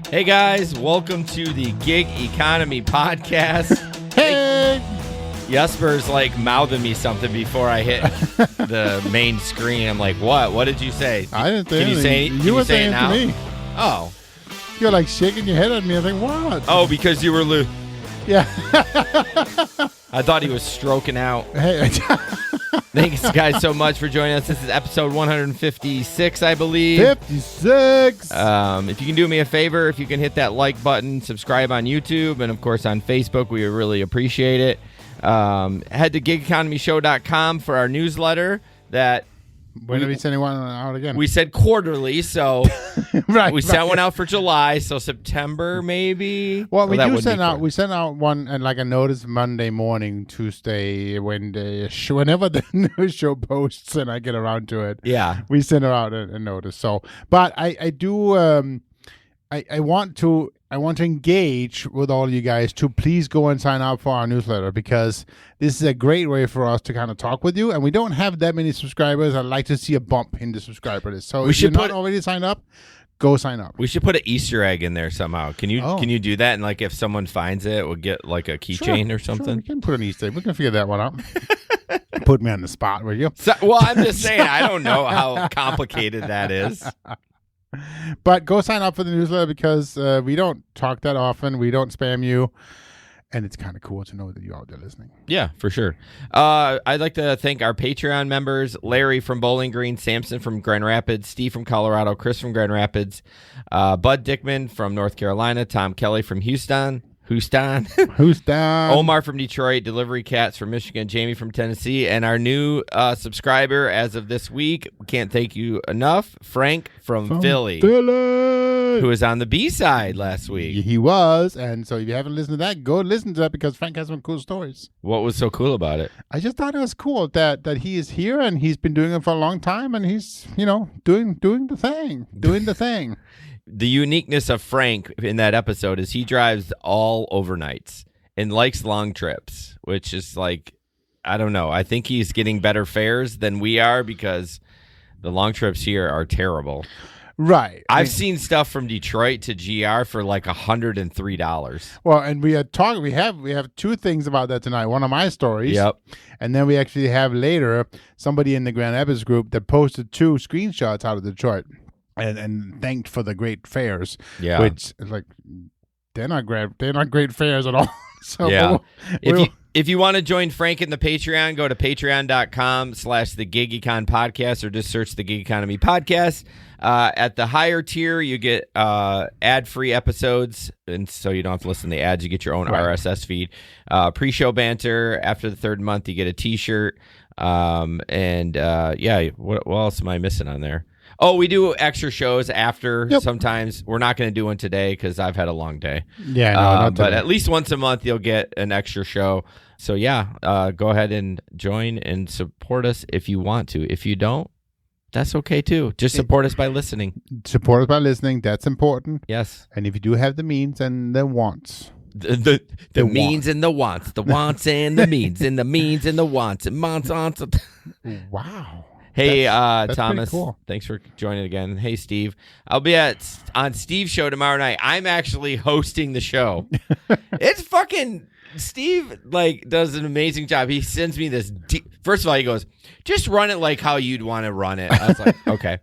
Hey guys, welcome to the Gig Economy Podcast. Hey! Jesper's like mouthing me something before I hit the main screen. I'm like, what? What did you say? I didn't say Can you anything. say, You were say it saying now? to me. Oh. You're like shaking your head at me. I think, what? Oh, because you were Yeah. I thought he was stroking out. Hey. Thanks, guys, so much for joining us. This is episode 156, I believe. 56. If you can do me a favor, if you can hit that like button, subscribe on YouTube, and, of course, on Facebook, we would really appreciate it. Head to gigeconomyshow.com for our newsletter that... When are we sending one out again? We said quarterly, so we sent one out for July, so September maybe. Well, we do send out. We send out one and like a notice Monday morning, Tuesday, Wednesday, whenever the news show posts, and I get around to it. Yeah, we send out a notice. So, but I do. I want to engage with all you guys to please go and sign up for our newsletter, because this is a great way for us to kind of talk with you. And we don't have that many subscribers. I'd like to see a bump in the subscriber list. So if you're not already signed up, go sign up. We should put an Easter egg in there somehow. Can you do that? And like if someone finds it, we'll get like a keychain or something. Sure, we can put an Easter egg. We can figure that one out. Put me on the spot, will you? So, well, I'm just saying, I don't know how complicated that is. But go sign up for the newsletter, because we don't talk that often. We don't spam you. And it's kind of cool to know that you're out there listening. Yeah, for sure. I'd like to thank our Patreon members, Larry from Bowling Green, Samson from Grand Rapids, Steve from Colorado, Chris from Grand Rapids, Bud Dickman from North Carolina, Tom Kelly from Houston, Omar from Detroit, Delivery Cats from Michigan, Jamie from Tennessee, and our new subscriber as of this week, we can't thank you enough, Frank from Philly, who was on the B-side last week. He was, and so if you haven't listened to that, go listen to that, because Frank has some cool stories. What was so cool about it? I just thought it was cool that he is here, and he's been doing it for a long time, and he's, doing the thing. The uniqueness of Frank in that episode is he drives all overnights and likes long trips, which is like, I don't know. I think he's getting better fares than we are, because the long trips here are terrible. Right. I've seen stuff from Detroit to GR for like $103. Well, and we are talking. We have two things about that tonight. One of my stories. Yep. And then we actually have later somebody in the Grand Rapids group that posted 2 screenshots out of Detroit. And thanked for the great fares, which is like they're not great fares at all. So yeah, if you want to join Frank in the Patreon, go to patreon.com/the Gig Econ Podcast, or just search the Gig Economy Podcast. At the higher tier, you get ad-free episodes, and so you don't have to listen to the ads. You get your own RSS feed, pre-show banter. After the 3rd month, you get a T-shirt, what else am I missing on there? Oh, we do extra shows after. Yep. Sometimes. We're not going to do one today because I've had a long day. Yeah, not but today. At least once a month you'll get an extra show. So yeah, go ahead and join and support us if you want to. If you don't, that's okay too. Just support us by listening. Support us by listening. That's important. Yes. And if you do have the means and the wants. The means and the wants. The wants and the means. And the means and the wants. And wants. Wow. Hey, that's Thomas, cool. Thanks for joining again. Hey, Steve. I'll be on Steve's show tomorrow night. I'm actually hosting the show. It's fucking... Steve, does an amazing job. He sends me this... First of all, he goes, just run it like how you'd want to run it. I was like, okay.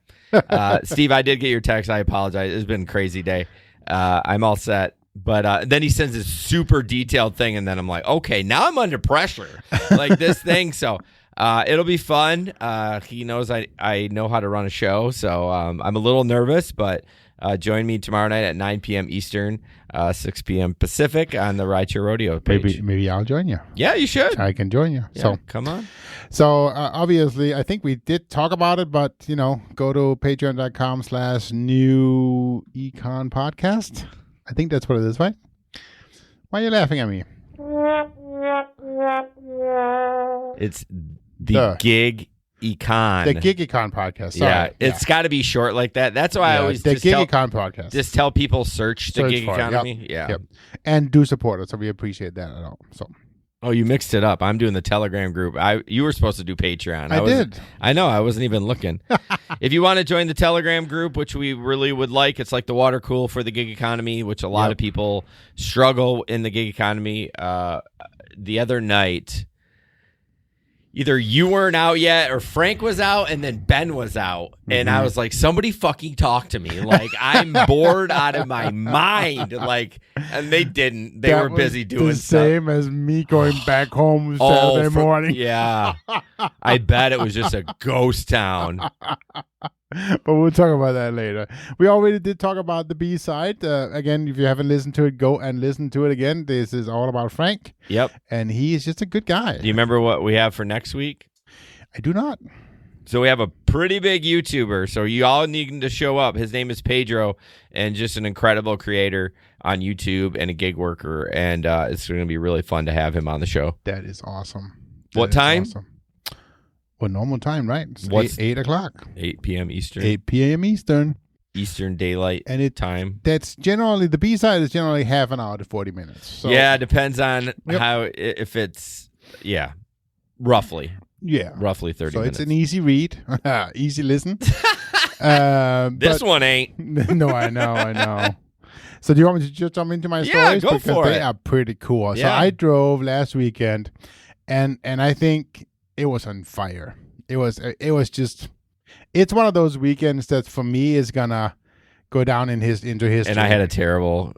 Steve, I did get your text. I apologize. It's been a crazy day. I'm all set. But then he sends this super detailed thing, and then I'm like, okay, now I'm under pressure. Like this thing, so... it'll be fun. He knows I know how to run a show, so I'm a little nervous, but join me tomorrow night at 9 p.m. Eastern, 6 p.m. Pacific on the Rideshare Rodeo page. Maybe I'll join you. Yeah, you should. I can join you. Yeah, so come on. So obviously, I think we did talk about it, but go to patreon.com/new econ podcast. I think that's what it is, right? Why are you laughing at me? It's the Gig Econ. The Gig Econ podcast. Sorry. Yeah, it's got to be short like that. That's why I always Econ podcast. Just tell people search the Gig Economy. Yep. And do support us, so we appreciate that at all. So Oh, you mixed it up. I'm doing the Telegram group. You were supposed to do Patreon. I did. I know. I wasn't even looking. If you want to join the Telegram group, which we really would like, it's like the water cool for the gig economy, which a lot of people struggle in the gig economy. The other night, either you weren't out yet or Frank was out and then Ben was out. And I was like, somebody fucking talk to me. Like, I'm bored out of my mind. Like, and they didn't. They were busy doing the stuff. same as me going back home Saturday morning. Yeah. I bet it was just a ghost town. But we'll talk about that later. We already did talk about the B-side. Again, if you haven't listened to it, go and listen to it again. This is all about Frank. Yep. And he is just a good guy. Do you remember what we have for next week? I do not. So we have a pretty big YouTuber. So you all need to show up. His name is Pedro, and just an incredible creator on YouTube and a gig worker. And it's going to be really fun to have him on the show. That is awesome. What time? Awesome. Well, normal time, right? What's 8 o'clock. 8 p.m. Eastern. 8 p.m. Eastern. Eastern Daylight time. That's generally, the B-side is generally half an hour to 40 minutes. So, yeah, it depends on how, if it's, roughly. Yeah. Roughly 30 so minutes. So it's an easy read, easy listen. This one ain't. No, I know. So do you want me to just jump into my stories? Go because for it. They are pretty cool. Yeah. So I drove last weekend, and I think it was on fire. It was just, it's one of those weekends that for me is gonna go down into history. And I had a terrible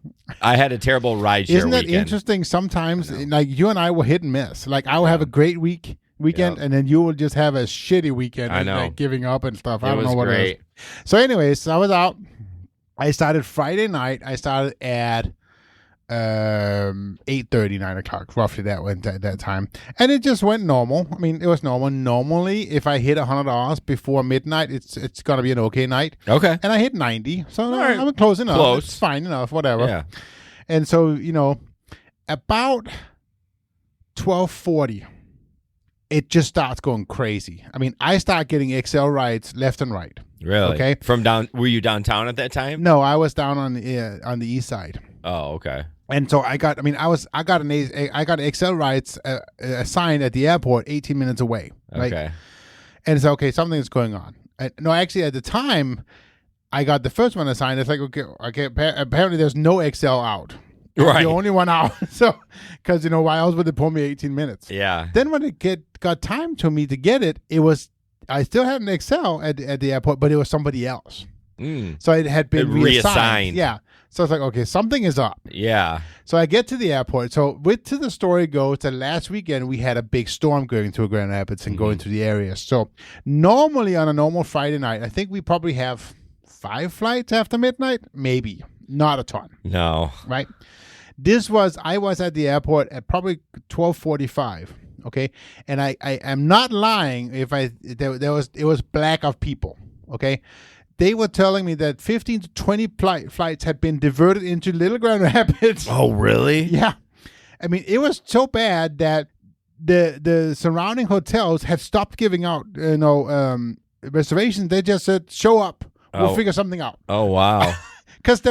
ride share Isn't that weekend. interesting? Sometimes, like, you and I will hit and miss. Like, I will have a great weekend, and then you will just have a shitty weekend. I know. Like giving up and stuff. I It don't know was what great. it is. So anyways, I was out. I started Friday night. I started at 8:30, 9 o'clock, roughly that time. And it just went normal. I mean, it was normal. Normally, if I hit $100 before midnight, it's going to be an okay night. Okay. And I hit 90. So right. I'm close enough. Close. It's fine enough, whatever. Yeah. And so, about 12:40, it just starts going crazy. I mean, I start getting XL rides left and right. Really? Okay. Were you downtown at that time? No, I was down on the east side. Oh, okay. And so I got XL rides assigned at the airport 18 minutes away. Right? Okay. And it's okay, something's going on. No, actually, at the time, I got the first one assigned. It's like, okay, apparently there's no XL out. Right. The only one out. So, because, why else would they pull me 18 minutes? Yeah. Then when it got time to me to get it, I still had an XL at the airport, but it was somebody else. So it had been reassigned. Yeah. So it's like, okay, something is up. Yeah. So I get to the airport. So the story goes that last weekend we had a big storm going through Grand Rapids and going through the area. So normally on a normal Friday night, I think we probably have 5 flights after midnight. Maybe. Not a ton. No. Right? I was at the airport at probably 12:45. Okay. And I am not lying if it was black of people. Okay. They were telling me that 15 to 20 flights had been diverted into Little Grand Rapids. Oh, really? Yeah. I mean, it was so bad that the surrounding hotels had stopped giving out, reservations. They just said, show up. We'll figure something out. Oh, wow. Because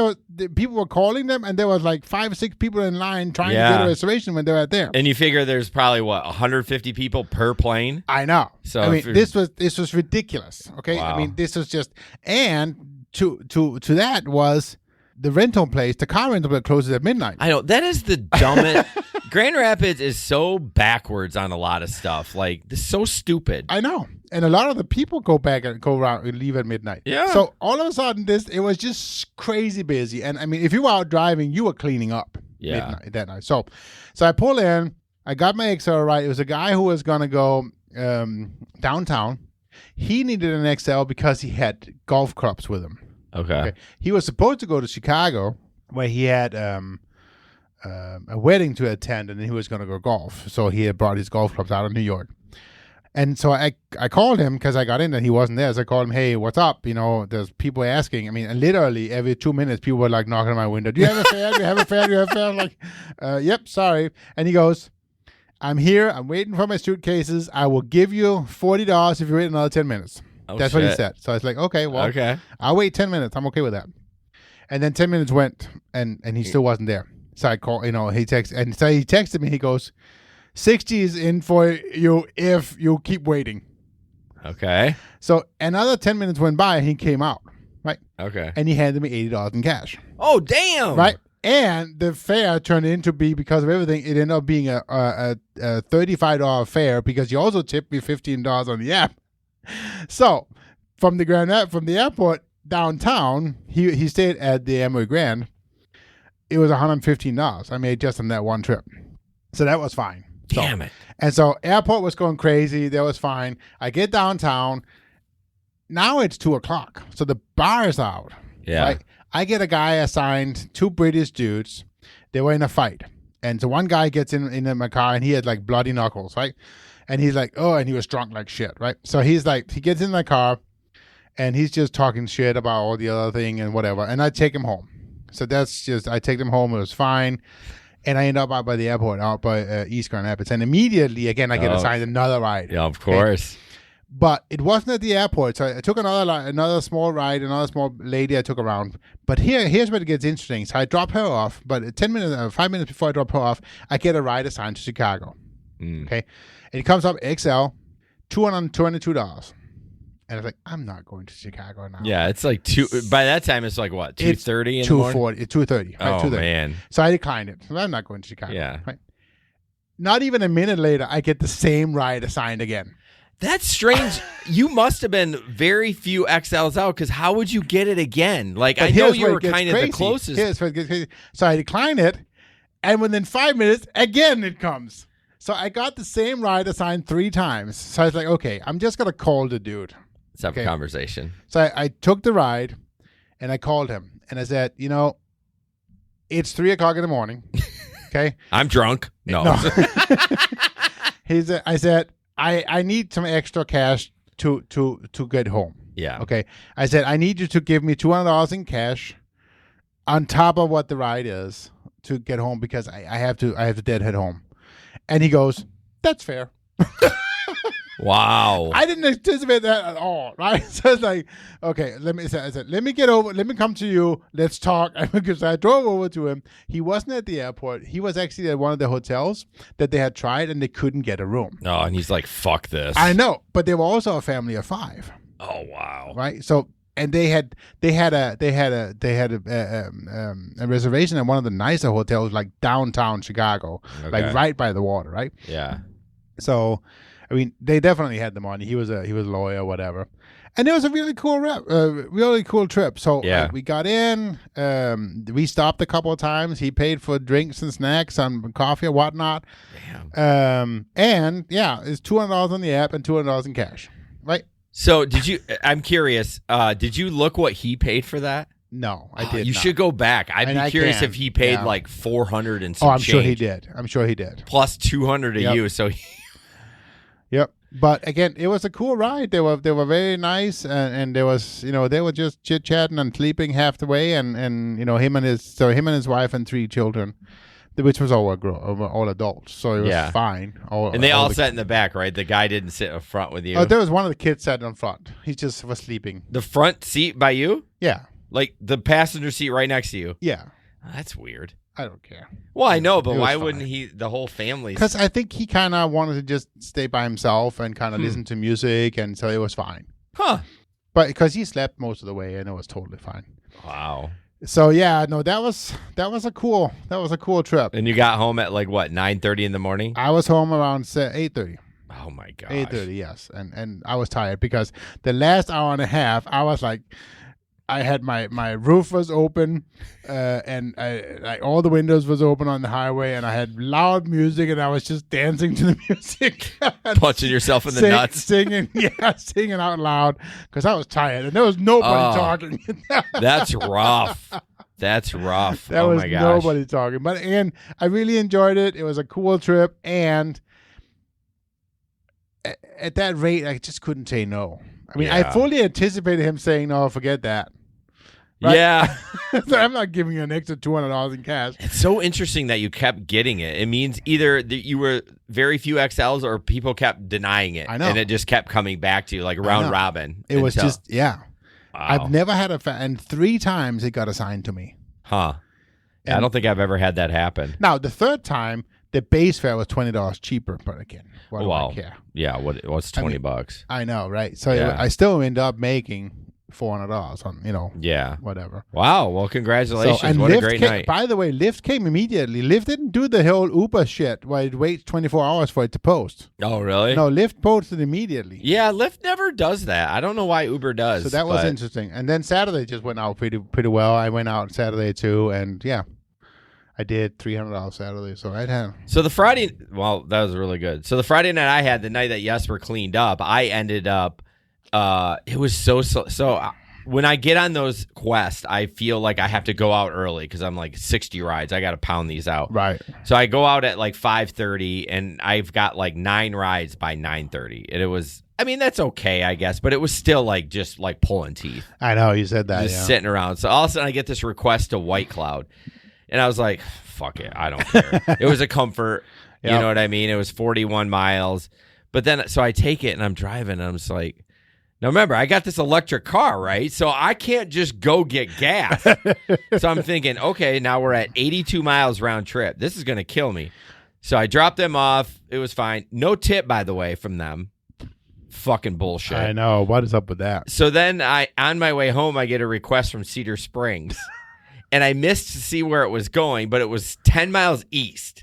people were calling them, and there was like 5 or 6 people in line trying to get a reservation when they were there. And you figure there's probably 150 people per plane. I know. So I mean, this was ridiculous. Okay, Wow. I mean, this was just, and to that was the rental place. The car rental place closes at midnight. I know that is the dumbest. Grand Rapids is so backwards on a lot of stuff. Like, this is so stupid. I know. And a lot of the people go back and go around and leave at midnight. Yeah. So all of a sudden, it was just crazy busy. And I mean, if you were out driving, you were cleaning up midnight that night. So I pull in. I got my XL right. It was a guy who was going to go downtown. He needed an XL because he had golf clubs with him. Okay. He was supposed to go to Chicago where he had a wedding to attend, and he was going to go golf. So he had brought his golf clubs out of New York. And so I called him because I got in and he wasn't there. So I called him, hey, what's up? There's people asking. I mean, literally every 2 minutes, people were like knocking on my window. Do you have a fare? Do you have a fare? Do you have a fare? I'm like, yep, sorry. And he goes, I'm here. I'm waiting for my suitcases. I will give you $40 if you wait another 10 minutes. That's what he said. So I was like, okay, well, I'll wait 10 minutes. I'm okay with that. And then 10 minutes went and he still wasn't there. So I called, he texted me. He goes, 60 is in for you if you keep waiting. Okay. So another 10 minutes went by and he came out, right? Okay. And he handed me $80 in cash. Oh, damn. Right? And the fare turned into be, because of everything, it ended up being a $35 fare because you also tipped me $15 on the app. So from the airport downtown, he stayed at the Emory Grand. It was $115 I made just on that one trip. So that was fine. Damn it. And so airport was going crazy. That was fine. I get downtown. Now it's 2:00. So the bar is out. Yeah. Right? I get a guy assigned, 2 British dudes. They were in a fight. And so one guy gets in my car and he had like bloody knuckles, right? And he's like, oh, and he was drunk like shit, right? So he's like, he gets in my car and he's just talking shit about all the other thing and whatever. And I take him home. So that's just, I take them home. It was fine. And I end up out by the airport, out by East Grand Rapids. And immediately, again, I get assigned another ride. Yeah, of course. Okay? But it wasn't at the airport. So I took another small ride, another small lady I took around. But here's where it gets interesting. So I drop her off, but 5 minutes before I drop her off, I get a ride assigned to Chicago. Okay. And it comes up XL, $222. And I was like, I'm not going to Chicago now. Yeah, it's like by that time, it's like what, 2:30 in the morning? 2:30. Right, oh, 2:30. Man. So I declined it. So I'm not going to Chicago. Yeah. Right. Not even a minute later, I get the same ride assigned again. That's strange. You must have been very few XLs out, because how would you get it again? Like, but I know you were kind of the closest. Here's where it gets crazy. So I decline it, and within 5 minutes, again it comes. So I got the same ride assigned 3 times. So I was like, okay, I'm just going to call the dude. Let's have a conversation. So I took the ride, and I called him, and I said, it's 3:00 in the morning. Okay. I'm drunk. No. I said, I need some extra cash to get home. Yeah. Okay. I said, I need you to give me $200 in cash on top of what the ride is to get home, because I have to deadhead home. And he goes, that's fair. Wow. I didn't anticipate that at all, right? So it's like, okay, let me come to you. Let's talk. Because I drove over to him. He wasn't at the airport. He was actually at one of the hotels that they had tried, and they couldn't get a room. Oh, and he's like, fuck this. I know, but they were also a family of 5. Oh, wow. Right? So, and they had a reservation at one of the nicer hotels, like downtown Chicago, like right by the water, right? Yeah. So, I mean, they definitely had the money. He was a lawyer, whatever, and it was a really cool trip. So we got in. We stopped a couple of times. He paid for drinks and snacks and coffee and whatnot. Damn. And yeah, it's $200 on the app and $200 in cash, right? So I'm curious. Did you look what he paid for that? No, I did. You not. should go back. I'd be curious if he paid like $400 and some I'm change. sure he did. Plus $200 to you. So. Yep. But again, it was a cool ride. They were very nice, and there was, they were just chit chatting and sleeping half the way, and him and his wife and 3 children, which was all adults, so it was fine. And they all sat in the back, right? The guy didn't sit up front with you. Oh, there was one of the kids sat in front. He just was sleeping. The front seat by you? Yeah. Like the passenger seat right next to you? Yeah. Oh, that's weird. I don't care. Well, I know, but why wouldn't the whole family? Because I think he kind of wanted to just stay by himself and kind of listen to music, and so it was fine. Huh. But because he slept most of the way, and it was totally fine. Wow. So yeah, no, that was a cool trip. And you got home at like what, 9:30 in the morning? I was home around 8:30. Oh my gosh. 8:30, yes, and I was tired because the last hour and a half, I was like, I had my roof was open, and all the windows was open on the highway, and I had loud music, and I was just dancing to the music, punching yourself in the nuts, singing out loud because I was tired, and there was nobody talking. That's rough. That's rough. There was nobody talking, but again, I really enjoyed it. It was a cool trip, and at that rate, I just couldn't say no. I mean, I fully anticipated him saying, "No, forget that." Right? Yeah. So I'm not giving you an extra $200 in cash. It's so interesting that you kept getting it. It means either that you were very few XLs or people kept denying it. I know. And it just kept coming back to you like round robin. It was just, Wow. I've never had and 3 times it got assigned to me. Huh. Yeah, I don't think I've ever had that happen. Now, the third time, the base fare was $20 cheaper. But again, what do I care? Yeah, what's $20? I know, right? So Yeah. I still end up making $400 on, whatever. Wow. Well, congratulations. And what Lyft a great came, night. by the way, Lyft came immediately. Lyft didn't do the whole Uber shit where it waits 24 hours for it to post. Oh, really? No, Lyft posted immediately. Yeah, Lyft never does that. I don't know why Uber does. So that was interesting. And then Saturday just went out pretty well. I went out Saturday too, and yeah, I did $300 Saturday. So I had. So the Friday, well, that was really good. So the Friday night I had, the night that Jesper cleaned up, I ended up. It was so when I get on those quests, I feel like I have to go out early because I'm like 60 rides. I got to pound these out. Right. So I go out at like 5:30, and I've got like 9 rides by 9:30. And it was, I mean, that's okay, I guess, but it was still like just like pulling teeth. I know you said that. Just sitting around. So all of a sudden I get this request to White Cloud, and I was like, fuck it, I don't care. It was a comfort. Yep. You know what I mean? It was 41 miles. But then, so I take it and I'm driving, and I'm just like, now remember, I got this electric car, right? So I can't just go get gas. So I'm thinking, okay, now we're at 82 miles round trip. This is going to kill me. So I dropped them off. It was fine. No tip, by the way, from them. Fucking bullshit. I know. What is up with that? So then on my way home, I get a request from Cedar Springs. And I missed to see where it was going, but it was 10 miles east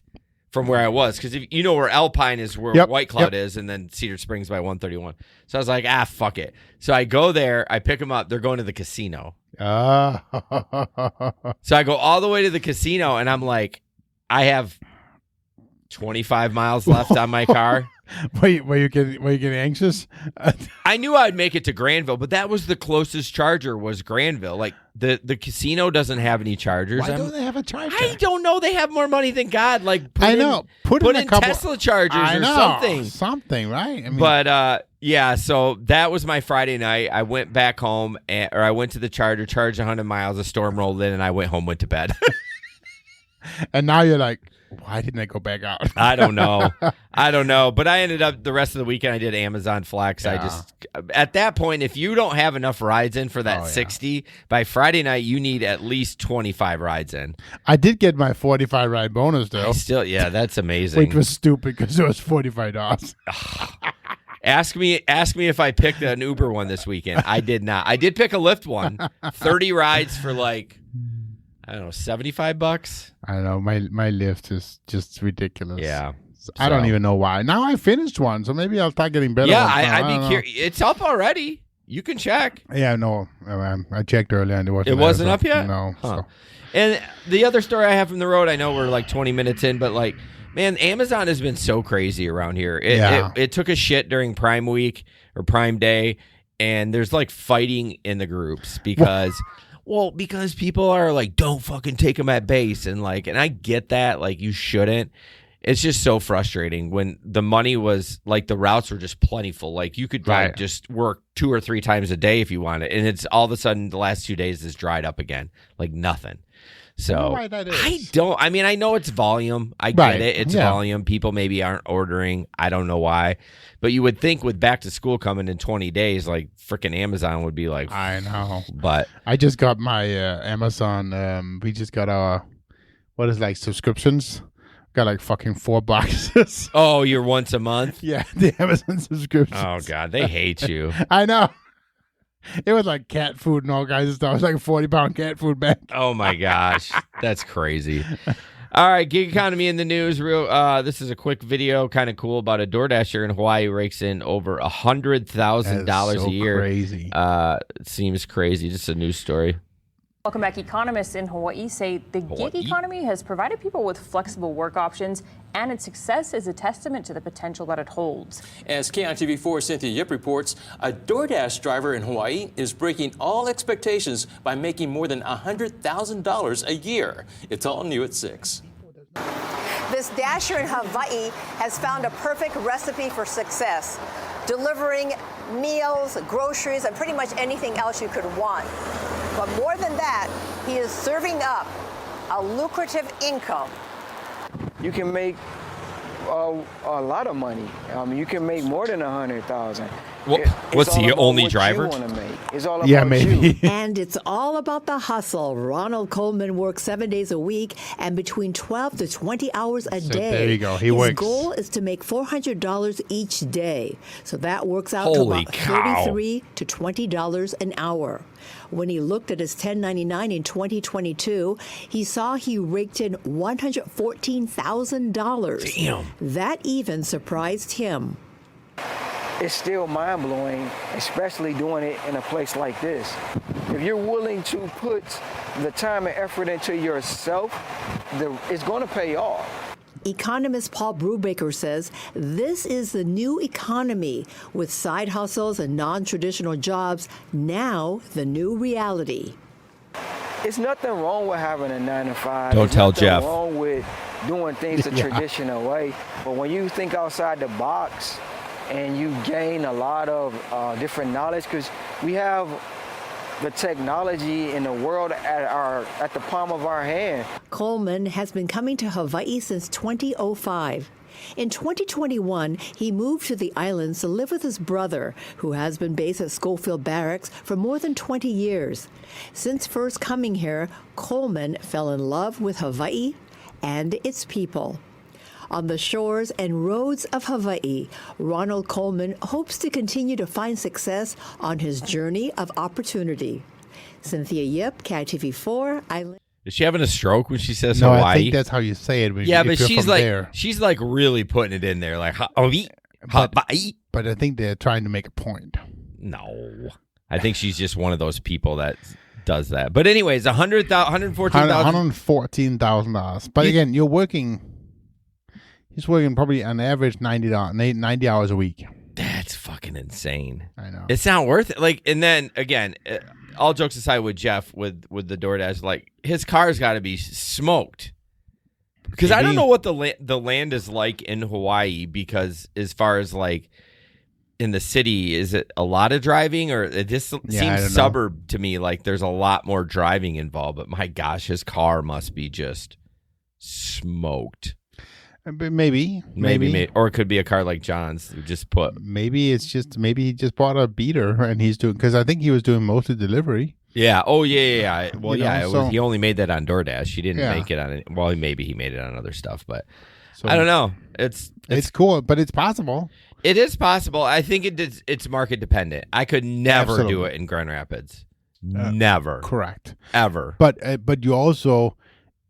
from where I was, because if you know where Alpine is, where White Cloud is, and then Cedar Springs by 131. So I was like, fuck it. So I go there, I pick them up. They're going to the casino. So I go all the way to the casino, and I'm like, I have 25 miles left on my car. Were you getting anxious? I knew I'd make it to Granville, but that was the closest charger was Granville. Like the casino doesn't have any chargers. Why don't they have a charger? I don't know. They have more money than God. Like put in a couple, Tesla chargers or something. Something, right? I mean, but yeah. So that was my Friday night. I went back home, or I went to the charger, charged 100 miles. A storm rolled in, and I went home, went to bed. And now you're like, why didn't I go back out? I don't know. But I ended up the rest of the weekend, I did Amazon Flex. Yeah. At that point, if you don't have enough rides in for that 60, by Friday night, you need at least 25 rides in. I did get my 45 ride bonus though. That's amazing. Which was stupid because it was $45. Ask me if I picked an Uber one this weekend. I did not. I did pick a Lyft one. 30 rides for like, I don't know, $75. I don't know. My Lyft is just ridiculous. Yeah. So I don't even know why. Now I finished one, so maybe I'll start getting better. Yeah, I'd be curious. It's up already. You can check. Yeah, no. I checked earlier and it wasn't up yet? No. Huh. So. And the other story I have from the road, I know we're like 20 minutes in, but like, man, Amazon has been so crazy around here. It took a shit during Prime Week or Prime Day, and there's like fighting in the groups because... Well, because people are like, don't fucking take them at base. And I get that. Like, you shouldn't. It's just so frustrating when the money was like, the routes were just plentiful. Like, you could just work 2 or 3 times a day if you wanted. And it's all of a sudden the last 2 days is dried up again. Like nothing. So I don't know why that is. I mean, I know it's volume. I get it. It's volume. People maybe aren't ordering. I don't know why. But you would think with back to school coming in 20 days, like freaking Amazon would be like, I know. But I just got my Amazon. We just got our, subscriptions. Got like fucking 4 boxes. Oh, you're once a month? Yeah, the Amazon subscriptions. Oh, God. They hate you. I know. It was like cat food and all kinds of stuff. It was like a 40-pound cat food bag. Oh, my gosh. That's crazy. All right, gig economy in the news. This is a quick video, kind of cool, about a DoorDasher in Hawaii rakes in over $100,000 a year. Crazy. It seems crazy. Just a news story. Welcome back. Economists in Hawaii say the gig economy has provided people with flexible work options, and its success is a testament to the potential that it holds. As KITV4's Cynthia Yip reports, a DoorDash driver in Hawaii is breaking all expectations by making more than $100,000 a year. It's all new at 6. This dasher in Hawaii has found a perfect recipe for success, delivering meals, groceries, and pretty much anything else you could want. But more than that, he is serving up a lucrative income. You can make a lot of money. You can make more than $100,000. What's the only driver? It's all about Yeah, maybe. you. And it's all about the hustle. Ronald Coleman works 7 days a week and between 12 to 20 hours a day. there you go. He His works. goal is to make $400 each day. So that works out Holy to about cow. $33 to $20 an hour. When he looked at his 1099 in 2022, he saw he raked in $114,000. Damn. That even surprised him. It's still mind-blowing, especially doing it in a place like this. If you're willing to put the time and effort into yourself, it's going to pay off. Economist Paul Brubaker says this is the new economy, with side hustles and non-traditional jobs now the new reality. It's nothing wrong with having a 9-to-5. Don't tell There's nothing Jeff. wrong with doing things the traditional way. But when you think outside the box and you gain a lot of different knowledge, because we have the technology in the world at the palm of our hand. Coleman has been coming to Hawaii since 2005. In 2021, he moved to the islands to live with his brother, who has been based at Schofield Barracks for more than 20 years. Since first coming here, Coleman fell in love with Hawaii and its people. On the shores and roads of Hawaii, Ronald Coleman hopes to continue to find success on his journey of opportunity. Cynthia Yip, KITV4, Island. Is she having a stroke when she says No, Hawaii? I think that's how you say it. Yeah, if but you're she's from like there. she's like really putting it in there, like Hawaii. Hawaii. But I think they're trying to make a point. No, I think she's just one of those people that does that. But anyways, $114,000. $114,000. But again, you're working. He's working probably on average 90 hours a week. That's fucking insane. I know. It's not worth it. Like, and then again, all jokes aside, with Jeff with the DoorDash, like his car's got to be smoked. Because I don't know what the land is like in Hawaii. Because as far as like in the city, is it a lot of driving, or it just I don't seems know. suburb to me? Like there's a lot more driving involved. But my gosh, his car must be just smoked. But maybe, Or it could be a car like John's. Who just put. maybe he just bought a beater and he's doing, because I think he was doing mostly delivery. Yeah. Oh, yeah. Well, You know, yeah. so- He only made that on DoorDash. He didn't Yeah. make it on it. Well, maybe he made it on other stuff, but So I don't know. It's cool, but it's possible. It is possible. I think it's market dependent. I could never do Absolutely. it in Grand Rapids. Never. Correct. Ever. But you also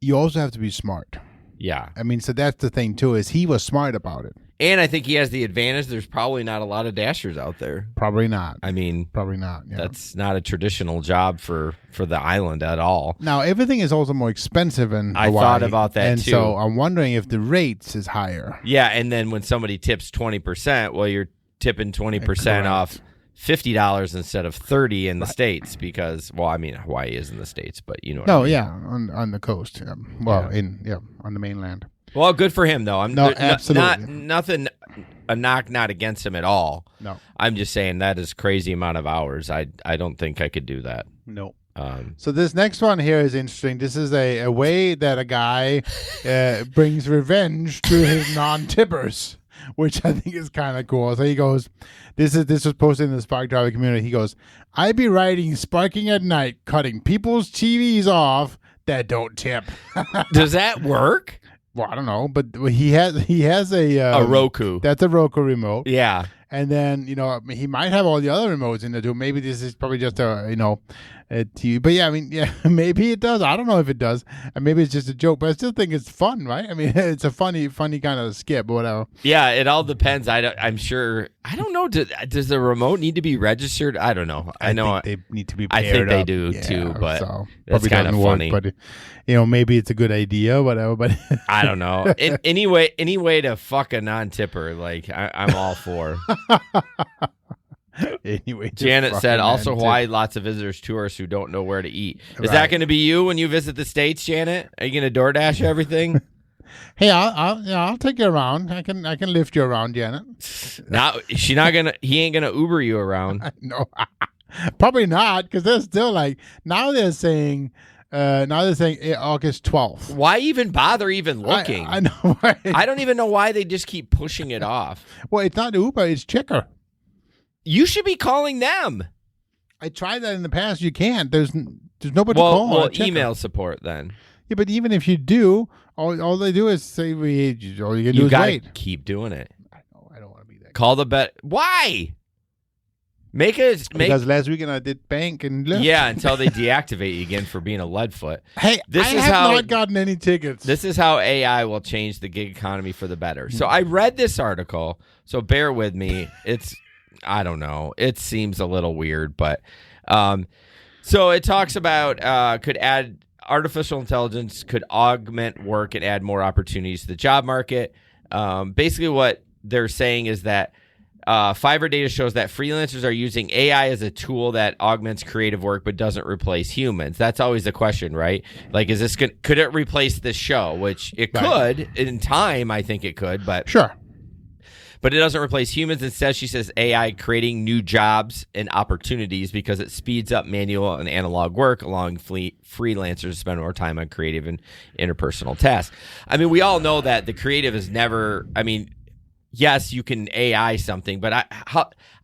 have to be smart. Yeah. I mean, so that's the thing too, is he was smart about it. And I think he has the advantage. There's probably not a lot of dashers out there. Probably not. I mean, Probably not. Yeah. that's not a traditional job for the island at all. Now everything is also more expensive in I Hawaii, thought about that, and too. so I'm wondering if the rates is higher. Yeah, and then when somebody tips 20%, well, you're tipping 20% Correct. off $50 instead of $30 in the States because, well, I mean, Hawaii is in the States, but you know what I No, mean. yeah, on the coast. Yeah. Well, Yeah. on the mainland. Well, good for him, though. No, absolutely. Nothing, a knock not against him at all. No, I'm just saying that is crazy amount of hours. I don't think I could do that. no. So this next one here is interesting. This is a way that a guy brings revenge to his non-tippers, which I think is kind of cool. So he goes, this was posted in the Spark Driver community. He goes, I be riding sparking at night, cutting people's TVs off that don't tip. Does that work? Well, I don't know, but he has a Roku. That's a Roku remote. Yeah. And then, he might have all the other remotes in there too. Maybe this is probably just a TV. But yeah, I mean, yeah, maybe it does. I don't know if it does. And maybe it's just a joke, but I still think it's fun, right? I mean, it's a funny kind of skip or whatever. Yeah, it all depends. I'm sure. I don't know. Does the remote need to be registered? I don't know. I know think they need to be I paired think they up. do Yeah, too, but so that's probably kind of doesn't work, funny. But maybe it's a good idea, whatever. But I don't know. Any way to fuck a non-tipper, like I'm all for. anyway, just Janet said, fucking also man, Hawaii, lots of visitors, tourists who don't know where to eat. Is Right. that going to be you when you visit the States, Janet? Are you going to DoorDash everything? Hey, I'll take you around. I can lift you around, Janet. Now he ain't gonna Uber you around. No, probably not, because they're still like now they're saying August 12th. Why even bother even looking? I know. Right? I don't even know why they just keep pushing it off. Well, it's not Uber, it's Checker. You should be calling them. I tried that in the past. You can't. There's nobody to call. Well, email support then. Yeah, but even if you do, all they do is say all you can do is gotta wait. keep doing it. I know. I don't want to be that. Call the bet. Why? Because last weekend I did bank and Lyft. Yeah, until they deactivate you again for being a leadfoot. Hey, I have not gotten any tickets. This is how AI will change the gig economy for the better. So I read this article, so bear with me. I don't know. It seems a little weird, but so it talks about artificial intelligence could augment work and add more opportunities to the job market. Basically what they're saying is that Fiverr data shows that freelancers are using AI as a tool that augments creative work but doesn't replace humans. That's always the question, right? Like, could it replace this show? Which it could in time. I think it could, but sure. But it doesn't replace humans. Instead, she says AI creating new jobs and opportunities because it speeds up manual and analog work, allowing freelancers to spend more time on creative and interpersonal tasks. I mean, we all know that the creative is never. I mean. Yes, you can AI something, but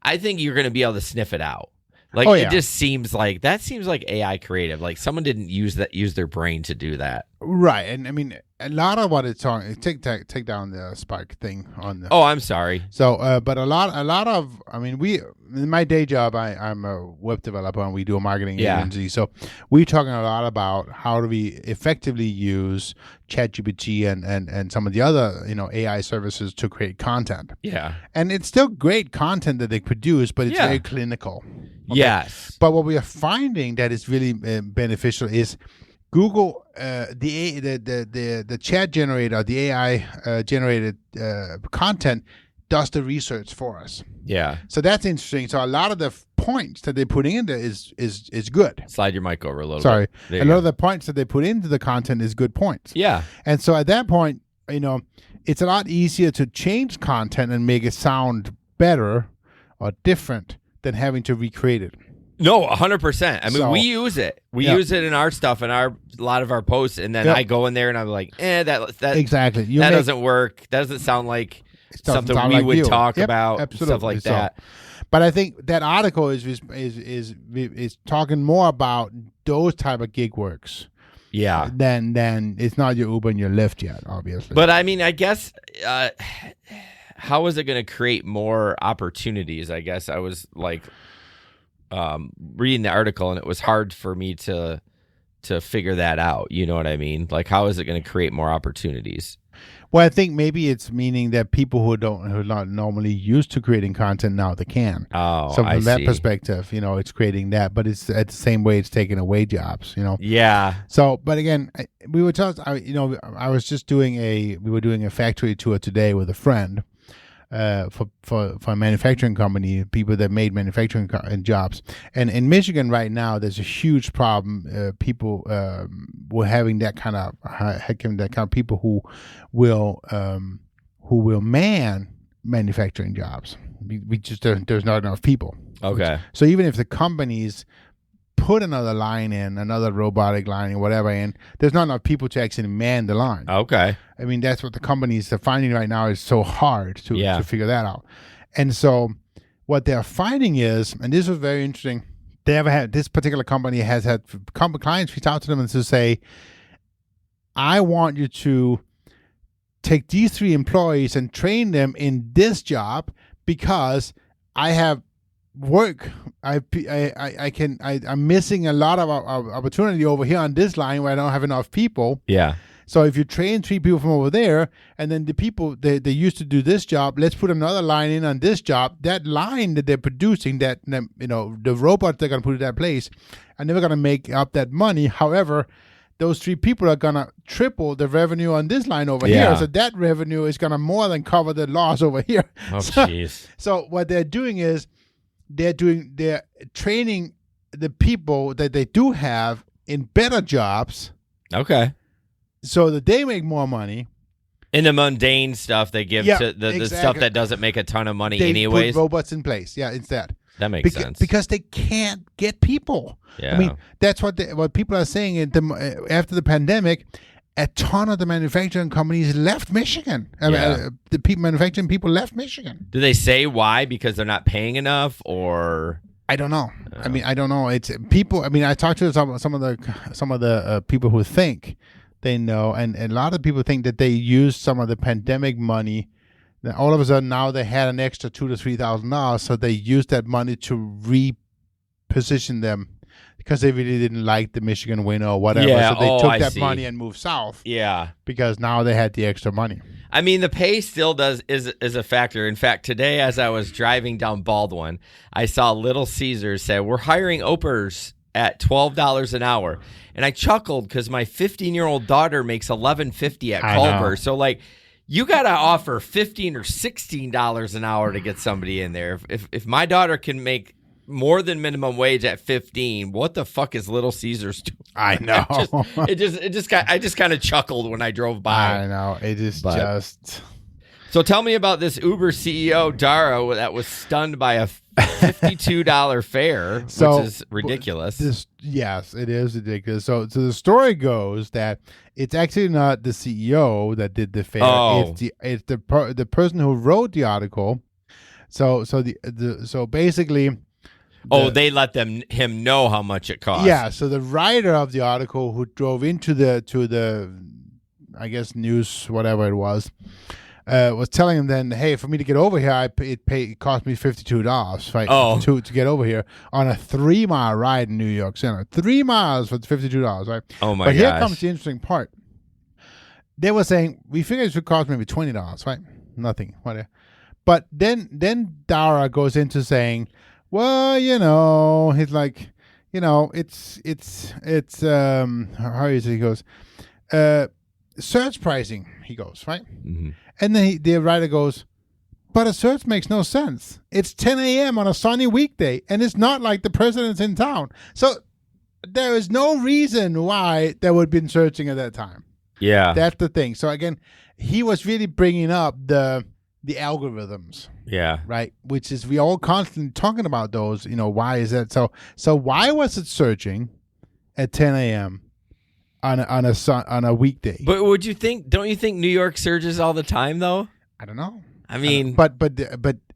I think you're going to be able to sniff it out. Like it just seems like AI creative. Like someone didn't use their brain to do that. Right, and I mean a lot of what it's on. Take down the Spark thing on the. Oh, I'm sorry. So, but a lot of. I mean, in my day job, I'm a web developer and we do a marketing agency. So we're talking a lot about how do we effectively use ChatGPT and some of the other AI services to create content. Yeah, and it's still great content that they produce, but it's very clinical. Okay? Yes, but what we are finding that is really beneficial is Google, the chat generator, the AI generated content does the research for us. Yeah. So that's interesting. So a lot of the points that they put in there is good. Slide your mic over a little Sorry. bit. A lot of the points that they put into the content is good points. Yeah. And so at that point, it's a lot easier to change content and make it sound better or different than having to recreate it. No, 100%. I mean, we use it. We use it in our stuff and a lot of our posts, and then I go in there and I'm like, that exactly. That doesn't work. That doesn't sound like something we would talk about. Absolutely. Stuff like that. But I think that article is talking more about those type of gig works. Yeah. Then it's not your Uber and your Lyft yet, obviously. But I mean, I guess how is it going to create more opportunities? I guess I was like reading the article and it was hard for me to figure that out. You know what I mean? Like, how is it going to create more opportunities? Well, I think maybe it's meaning that people who are not normally used to creating content now they can. Oh, so from that see. perspective, it's creating that, but it's at the same way it's taking away jobs. Yeah. So, but again, we were talking. I was just we were doing a factory tour today with a friend. For a manufacturing company, people that made manufacturing jobs, and in Michigan right now, there's a huge problem. People were having that kind of people who will man manufacturing jobs. We just there's not enough people. Okay. So even if the companies put another line in, another robotic line or whatever in, there's not enough people to actually man the line. Okay. I mean, that's what the companies are finding right now is so hard to figure that out. And so what they're finding is, and this was very interesting, this particular company has had clients reach out to them and to say, I want you to take these 3 employees and train them in this job because I have work. I'm missing a lot of opportunity over here on this line where I don't have enough people. Yeah. So if you train 3 people from over there, and then the people they used to do this job, let's put another line in on this job. That line that they're producing, the robots they're going to put in that place, are never going to make up that money. However, those 3 people are going to triple the revenue on this line over here. So that revenue is going to more than cover the loss over here. Oh, jeez. So what they're doing is they're training the people that they do have in better jobs. Okay. So that they make more money. In the mundane stuff they give to the stuff that doesn't make a ton of money anyways. Put robots in place. Yeah, instead. That makes sense. Because they can't get people. Yeah. I mean, that's what people are saying after the pandemic. a ton of the manufacturing companies left Michigan. Manufacturing people left Michigan. Do they say why? Because they're not paying enough, or I don't know. I mean, I don't know. It's people. I mean, I talked to some of the people who think they know, and a lot of people think that they used some of the pandemic money. Then all of a sudden, now they had an extra $2,000 to $3,000, so they used that money to reposition them because they really didn't like the Michigan winter or whatever. Yeah. So they took that see. money and moved south. Yeah. Because now they had the extra money. I mean, the pay still is a factor. In fact, today as I was driving down Baldwin, I saw Little Caesars say, we're hiring Opers at $12 an hour. And I chuckled because my 15-year-old daughter makes $11.50 at Culver. So, like, you got to offer $15 or $16 an hour to get somebody in there. If my daughter can make more than minimum wage at 15, what the fuck is Little Caesars doing? I know. I just kind of chuckled when I drove by. I know. It is just. So tell me about this Uber CEO, Dara, that was stunned by a $52 fare, which is ridiculous. Yes, it is ridiculous. So the story goes that it's actually not the CEO that did the fare. Oh. It's the person who wrote the article. So basically. They let him know how much it costs. Yeah, so the writer of the article who drove into the I guess news, whatever it was telling him then, hey, for me to get over here, it cost me $52, right? To get over here on a 3-mile ride in New York Center. 3 miles for $52, right? Oh my gosh. But here gosh. comes the interesting part. They were saying, we figured it should cost maybe $20, right? Nothing, whatever. But then Dara goes into saying, well, he's like, it's how is it? He goes, search pricing, he goes, right? Mm-hmm. And then the writer goes, but a search makes no sense. It's 10 a.m. on a sunny weekday, and it's not like the president's in town. So there is no reason why they would have been searching at that time. Yeah. That's the thing. So again, he was really bringing up the algorithms. Yeah. Right. Which is, we all constantly talking about those, why is that? So why was it searching at 10 a.m. on a weekday? But don't you think New York surges all the time though? I don't know. I mean, but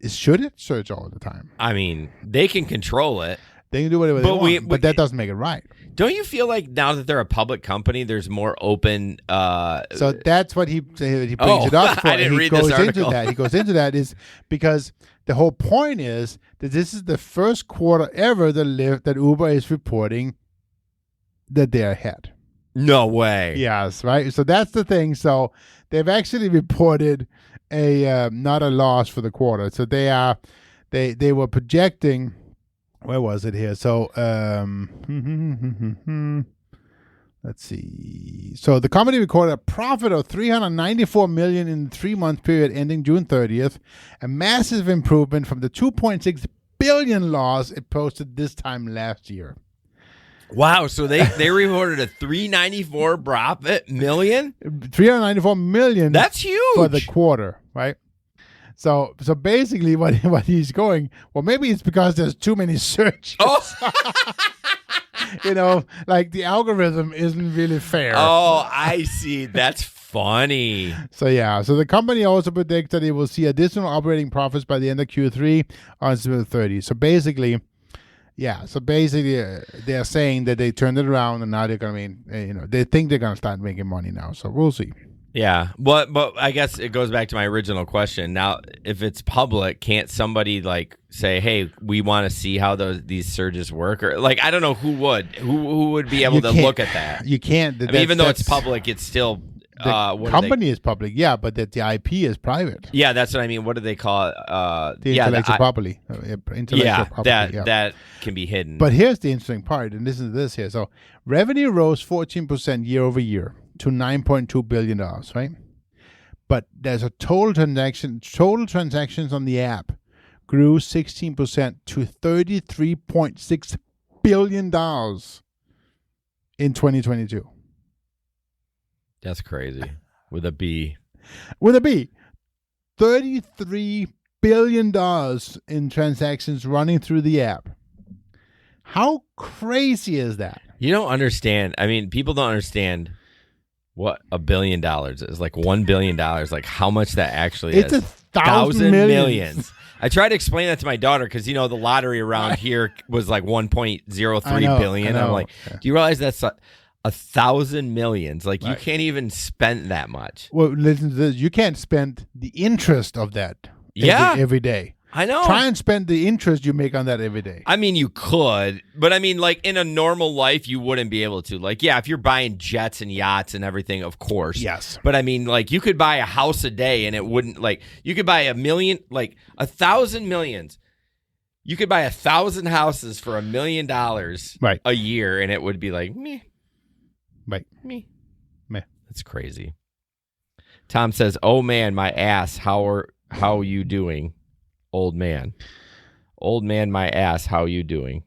should it surge all the time? I mean, they can control it. They can do whatever they want, but that doesn't make it right. Don't you feel like now that they're a public company, there's more open? So that's what he brings it up for. I didn't read this article. He goes into that is because the whole point is that this is the first quarter ever that Uber is reporting that they're ahead. No way. Yes, right. So that's the thing. So they've actually reported a not a loss for the quarter. So they were projecting. Where was it here? So, let's see. So the company recorded a profit of $394 million in the 3-month period ending June 30th, a massive improvement from the $2.6 billion loss it posted this time last year. Wow! So they reported a $394 profit million. $394 million. That's huge for the quarter, right? So basically what he's going, well, maybe it's because there's too many searches. Like the algorithm isn't really fair. Oh, I see. That's funny. So the company also predicts that it will see additional operating profits by the end of Q3 on September 30. So basically, they're saying that they turned it around and now they're going to they think they're going to start making money now. So we'll see. Yeah, but I guess it goes back to my original question. Now, if it's public, can't somebody like say, "Hey, we want to see how these surges work"? Or like, I don't know who would be able to look at that. You can't. I mean, even though it's public, it's still the company is public. Yeah, but that the IP is private. Yeah, that's what I mean. What do they call it? The intellectual property. That can be hidden. But here's the interesting part, and listen to this here. So revenue rose 14% year over year to $9.2 billion, right? But there's a total transactions on the app grew 16% to $33.6 billion in 2022. That's crazy. With a B. With a B. $33 billion in transactions running through the app. How crazy is that? You don't understand. I mean, people don't understand what $1 billion is. Like $1 billion. Like how much that actually It's is. 1,000 millions. I tried to explain that to my daughter because, the lottery around here was like 1.03 billion. I'm like, do you realize that's 1,000 millions? Like you can't even spend that much. Well, listen to this. You can't spend the interest of that every day. I know. Try and spend the interest you make on that every day. I mean, you could, but I mean, like in a normal life, you wouldn't be able to. Like, yeah, if you're buying jets and yachts and everything, of course. Yes. But I mean, like, you could buy a house a day and it wouldn't, like, you could buy 1,000 millions. You could buy 1,000 houses for $1 million a year and it would be like, meh. Right. Meh. Meh. That's crazy. Tom says, oh man, my ass, how you doing? Old man, my ass. How you doing?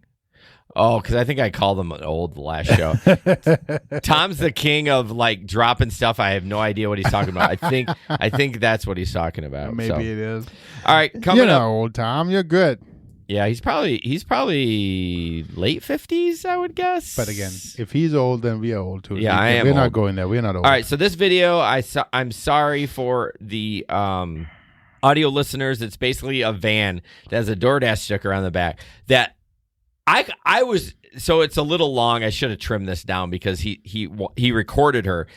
Oh, because I think I called him old the last show. Tom's the king of like dropping stuff. I have no idea what he's talking about. I think that's what he's talking about. Maybe it is. All right, coming up. Old Tom, you're good. Yeah, he's probably late 50s, I would guess. But again, if he's old, then we are old too. Yeah, I am. We're old. not going there. We're not old. All right, so this video, I'm sorry for the audio listeners. It's basically a van that has a DoorDash sticker on the back that I was, so it's a little long. I should have trimmed this down because he recorded her.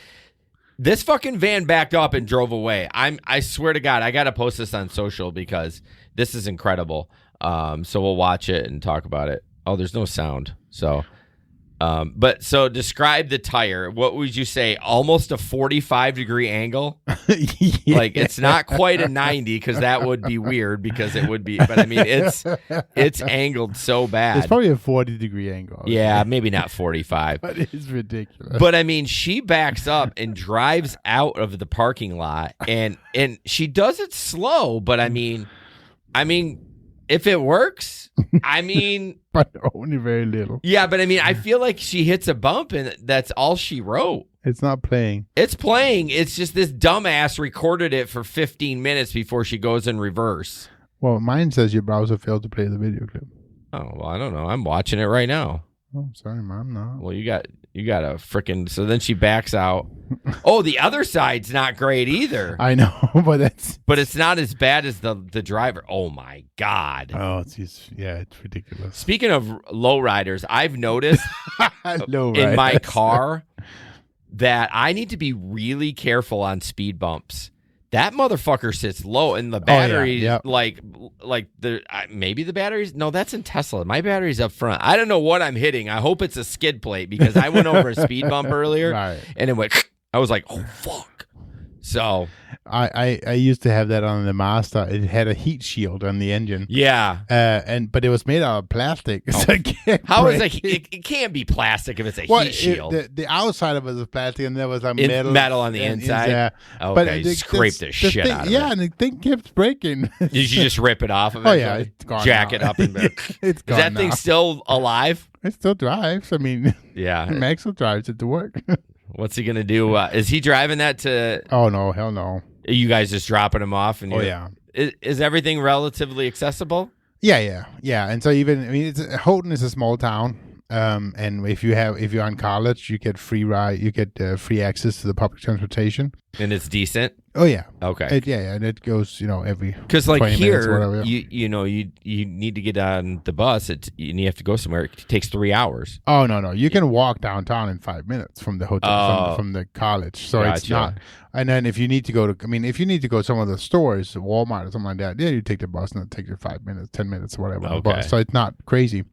This fucking van backed up and drove away. I swear to God, I got to post this on social because this is incredible. So we'll watch it and talk about it. Oh, there's no sound. So so describe the tire. What would you say? Almost a 45-degree angle? Yeah. Like it's not quite a 90 because that would be weird because it would be. But I mean, it's angled so bad. It's probably a 40-degree angle. Yeah, maybe not 45. But it's ridiculous. But I mean, she backs up and drives out of the parking lot, and she does it slow. But I mean, if it works, I mean. But only very little. Yeah, but I mean, I feel like she hits a bump and that's all she wrote. It's not playing. It's playing. It's just this dumbass recorded it for 15 minutes before she goes in reverse. Well, mine says your browser failed to play the video clip. Oh, well, I don't know. I'm watching it right now. Oh, sorry, Mom. No. Well, you got a freaking. So then she backs out. Oh, the other side's not great either. I know, but it's not as bad as the driver. Oh my God. Oh, it's ridiculous. Speaking of lowriders, I've noticed in my car that I need to be really careful on speed bumps. That motherfucker sits low, and the battery, maybe the batteries. No, that's in Tesla. My battery's up front. I don't know what I'm hitting. I hope it's a skid plate because I went over a speed bump earlier, and it went. I was like, oh fuck. So I used to have that on the Mazda. It had a heat shield on the engine. Yeah. But it was made out of plastic. Oh. So how is it can't be plastic if it's a heat shield. The outside of it was plastic, and there was a metal on the inside. Yeah. Okay, but you scraped the shit out of it. Yeah, and the thing kept breaking. Did you just rip it off of it? Oh yeah, it's gone. Jack now. it up and it's gone. Is that now. thing still alive? It still drives. I mean, yeah, Max still drives it to work. What's he gonna do? Is he driving that to? Oh no, hell no. You guys just dropping him off? And yeah. Is everything relatively accessible? Yeah. And so Houghton is a small town, and if you're on college, you get free ride, you get free access to the public transportation, and it's decent. Oh yeah. Okay. And it goes every because like 20 here, minutes, you need to get on the bus. And you have to go somewhere. It takes 3 hours. Oh no, you can walk downtown in 5 minutes from the hotel from the college. So gotcha. It's not. And then if you need to go to some of the stores, Walmart or something like that, you take the bus and it takes you 5 minutes, 10 minutes, whatever. On the bus. So it's not crazy.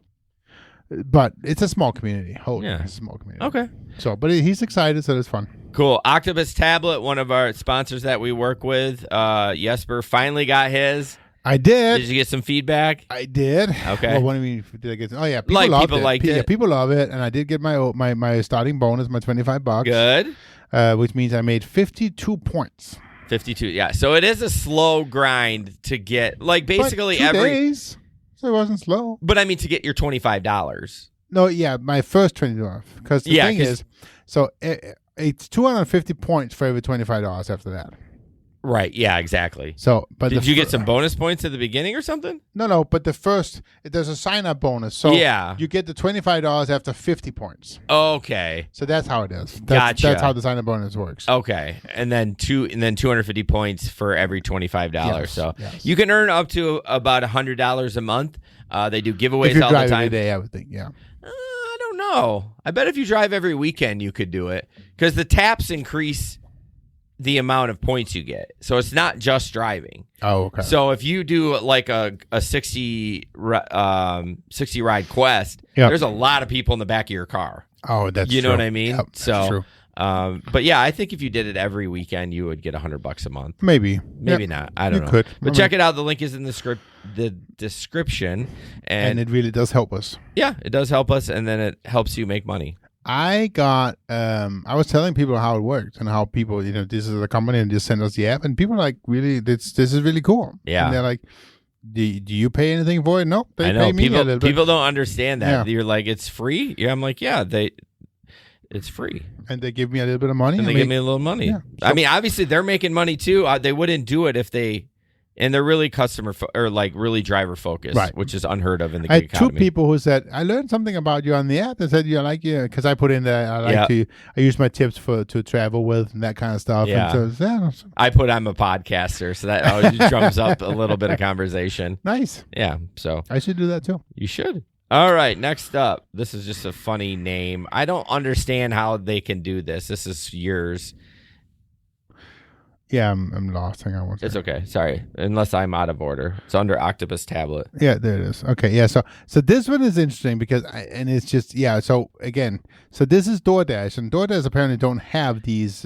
But it's a small community. It's a small community. Okay. So, but he's excited, so it's fun. Cool. Octopus Tablet, one of our sponsors that we work with, Jesper finally got his. I did. Did you get some feedback? I did. Okay. Well, what do you mean? Did I get? Oh yeah, people liked it. Yeah, people love it, and I did get my starting bonus, my $25. Good. Which means I made 52 points. 52. Yeah. So it is a slow grind to get, like basically but 2 days. So it wasn't slow. But I mean, to get your $25. No, yeah, my first $20. Because the thing is, so it's 250 points for every $25 after that. Right. Yeah, exactly. So, but did you get some bonus points at the beginning or something? No. But there's a sign-up bonus. So yeah, you get the $25 after 50 points. Okay. So that's how it is. Gotcha. That's how the sign-up bonus works. Okay, and then 250 points for every $25. Yes, So yes. you can earn up to about $100 a month. They do giveaways if you all drive the time. every day, I would think. Yeah. I don't know. I bet if you drive every weekend, you could do it because the taps increase the amount of points you get. So it's not just driving. Oh, okay. So if you do like a 60 ride quest, Yep. there's a lot of people in the back of your car. Oh, that's You know true. what I mean? Yep, that's so, true. But yeah, I think if you did it every weekend, you would get $100 a month. Maybe. Maybe Yep. not. I don't You know. could. But check it out. The link is in the description. And it really does help us. Yeah, it does help us, and then it helps you make money. I was telling people how it works and how people, this is a company and just send us the app, and people are like, really, this is really cool. Yeah. And they're like, do you pay anything for it? No, they I know pay me a little bit. people don't understand that. Yeah. You're like, it's free. Yeah, I'm like, yeah, it's free, And they give me a little bit of money. and they give me a little money. Yeah. I mean, obviously they're making money too. They wouldn't do it if and they're really really driver focused, Right. which is unheard of in the I gig had two economy. people who said, I learned something about you on the app. They said, because I put in there, I use my tips to travel with and that kind of stuff. Yeah. And so, I put I'm a podcaster, so that always drums up a little bit of conversation. nice. Yeah, so I should do that too. you should. All right, next up. This is just a funny name. I don't understand how they can do this. This is yours. Yeah, I'm lost. Hang on one It's second. okay. Sorry. Unless I'm out of order. It's under Octopus tablet. Yeah, there it is. Okay, yeah. So this one is interesting because, it's just So again, this is DoorDash, and DoorDash apparently don't have these,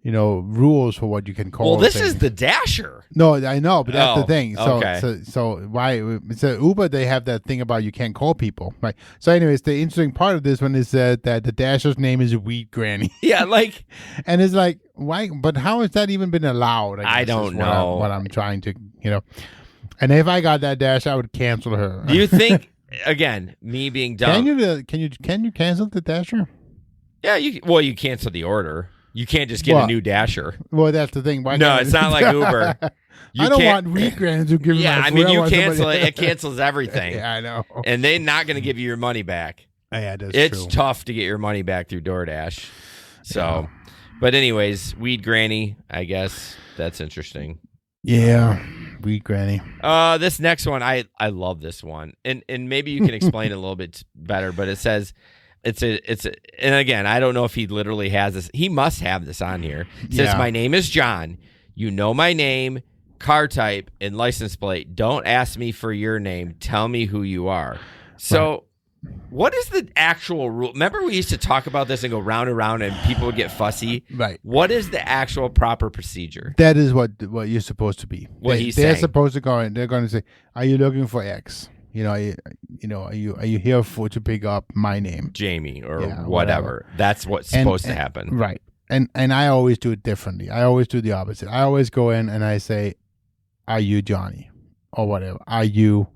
rules for what you can call. Well, this things. is the Dasher. No, I know, but that's Oh, the thing. So, okay. so why? So Uber, they have that thing about you can't call people, right? So, anyways, the interesting part of this one is that the Dasher's name is Weed Granny, Yeah, like and it's like, why? But how has that even been allowed? I guess, don't is know. what I'm trying to, And if I got that Dash, I would cancel her. do you think again, me being dumb? Can you cancel the Dasher? Yeah, you cancel the order. You can't just get a new Dasher. Well, that's the thing. Why No, can't it's not like Uber. You I don't can't- want Weed Granny to give me Yeah, my I food. mean, you want cancel somebody- it. It cancels everything. Yeah, I know. And they're not going to give you your money back. Yeah, that's It's true. tough to get your money back through DoorDash. So, but anyways, Weed Granny, I guess that's interesting. Yeah, Weed Granny. This next one, I love this one, and maybe you can explain it a little bit better. But it says and again, I don't know if he literally has this. He must have this on here. It says, Yeah. "My name is John. You know my name, car type, and license plate. Don't ask me for your name. Tell me who you are." So, what is the actual rule? Remember, we used to talk about this and go round and round, and people would get fussy. Right. What is the actual proper procedure? That is what you're supposed to be. What they're he's saying. supposed to go in. They're going to say, "Are you looking for X? Are you here to pick up my name?" Jamie or Yeah, whatever. That's what's And- supposed to and- happen. Right. And I always do it differently. I always do the opposite. I always go in and I say, "Are you Johnny?" or whatever. "Are you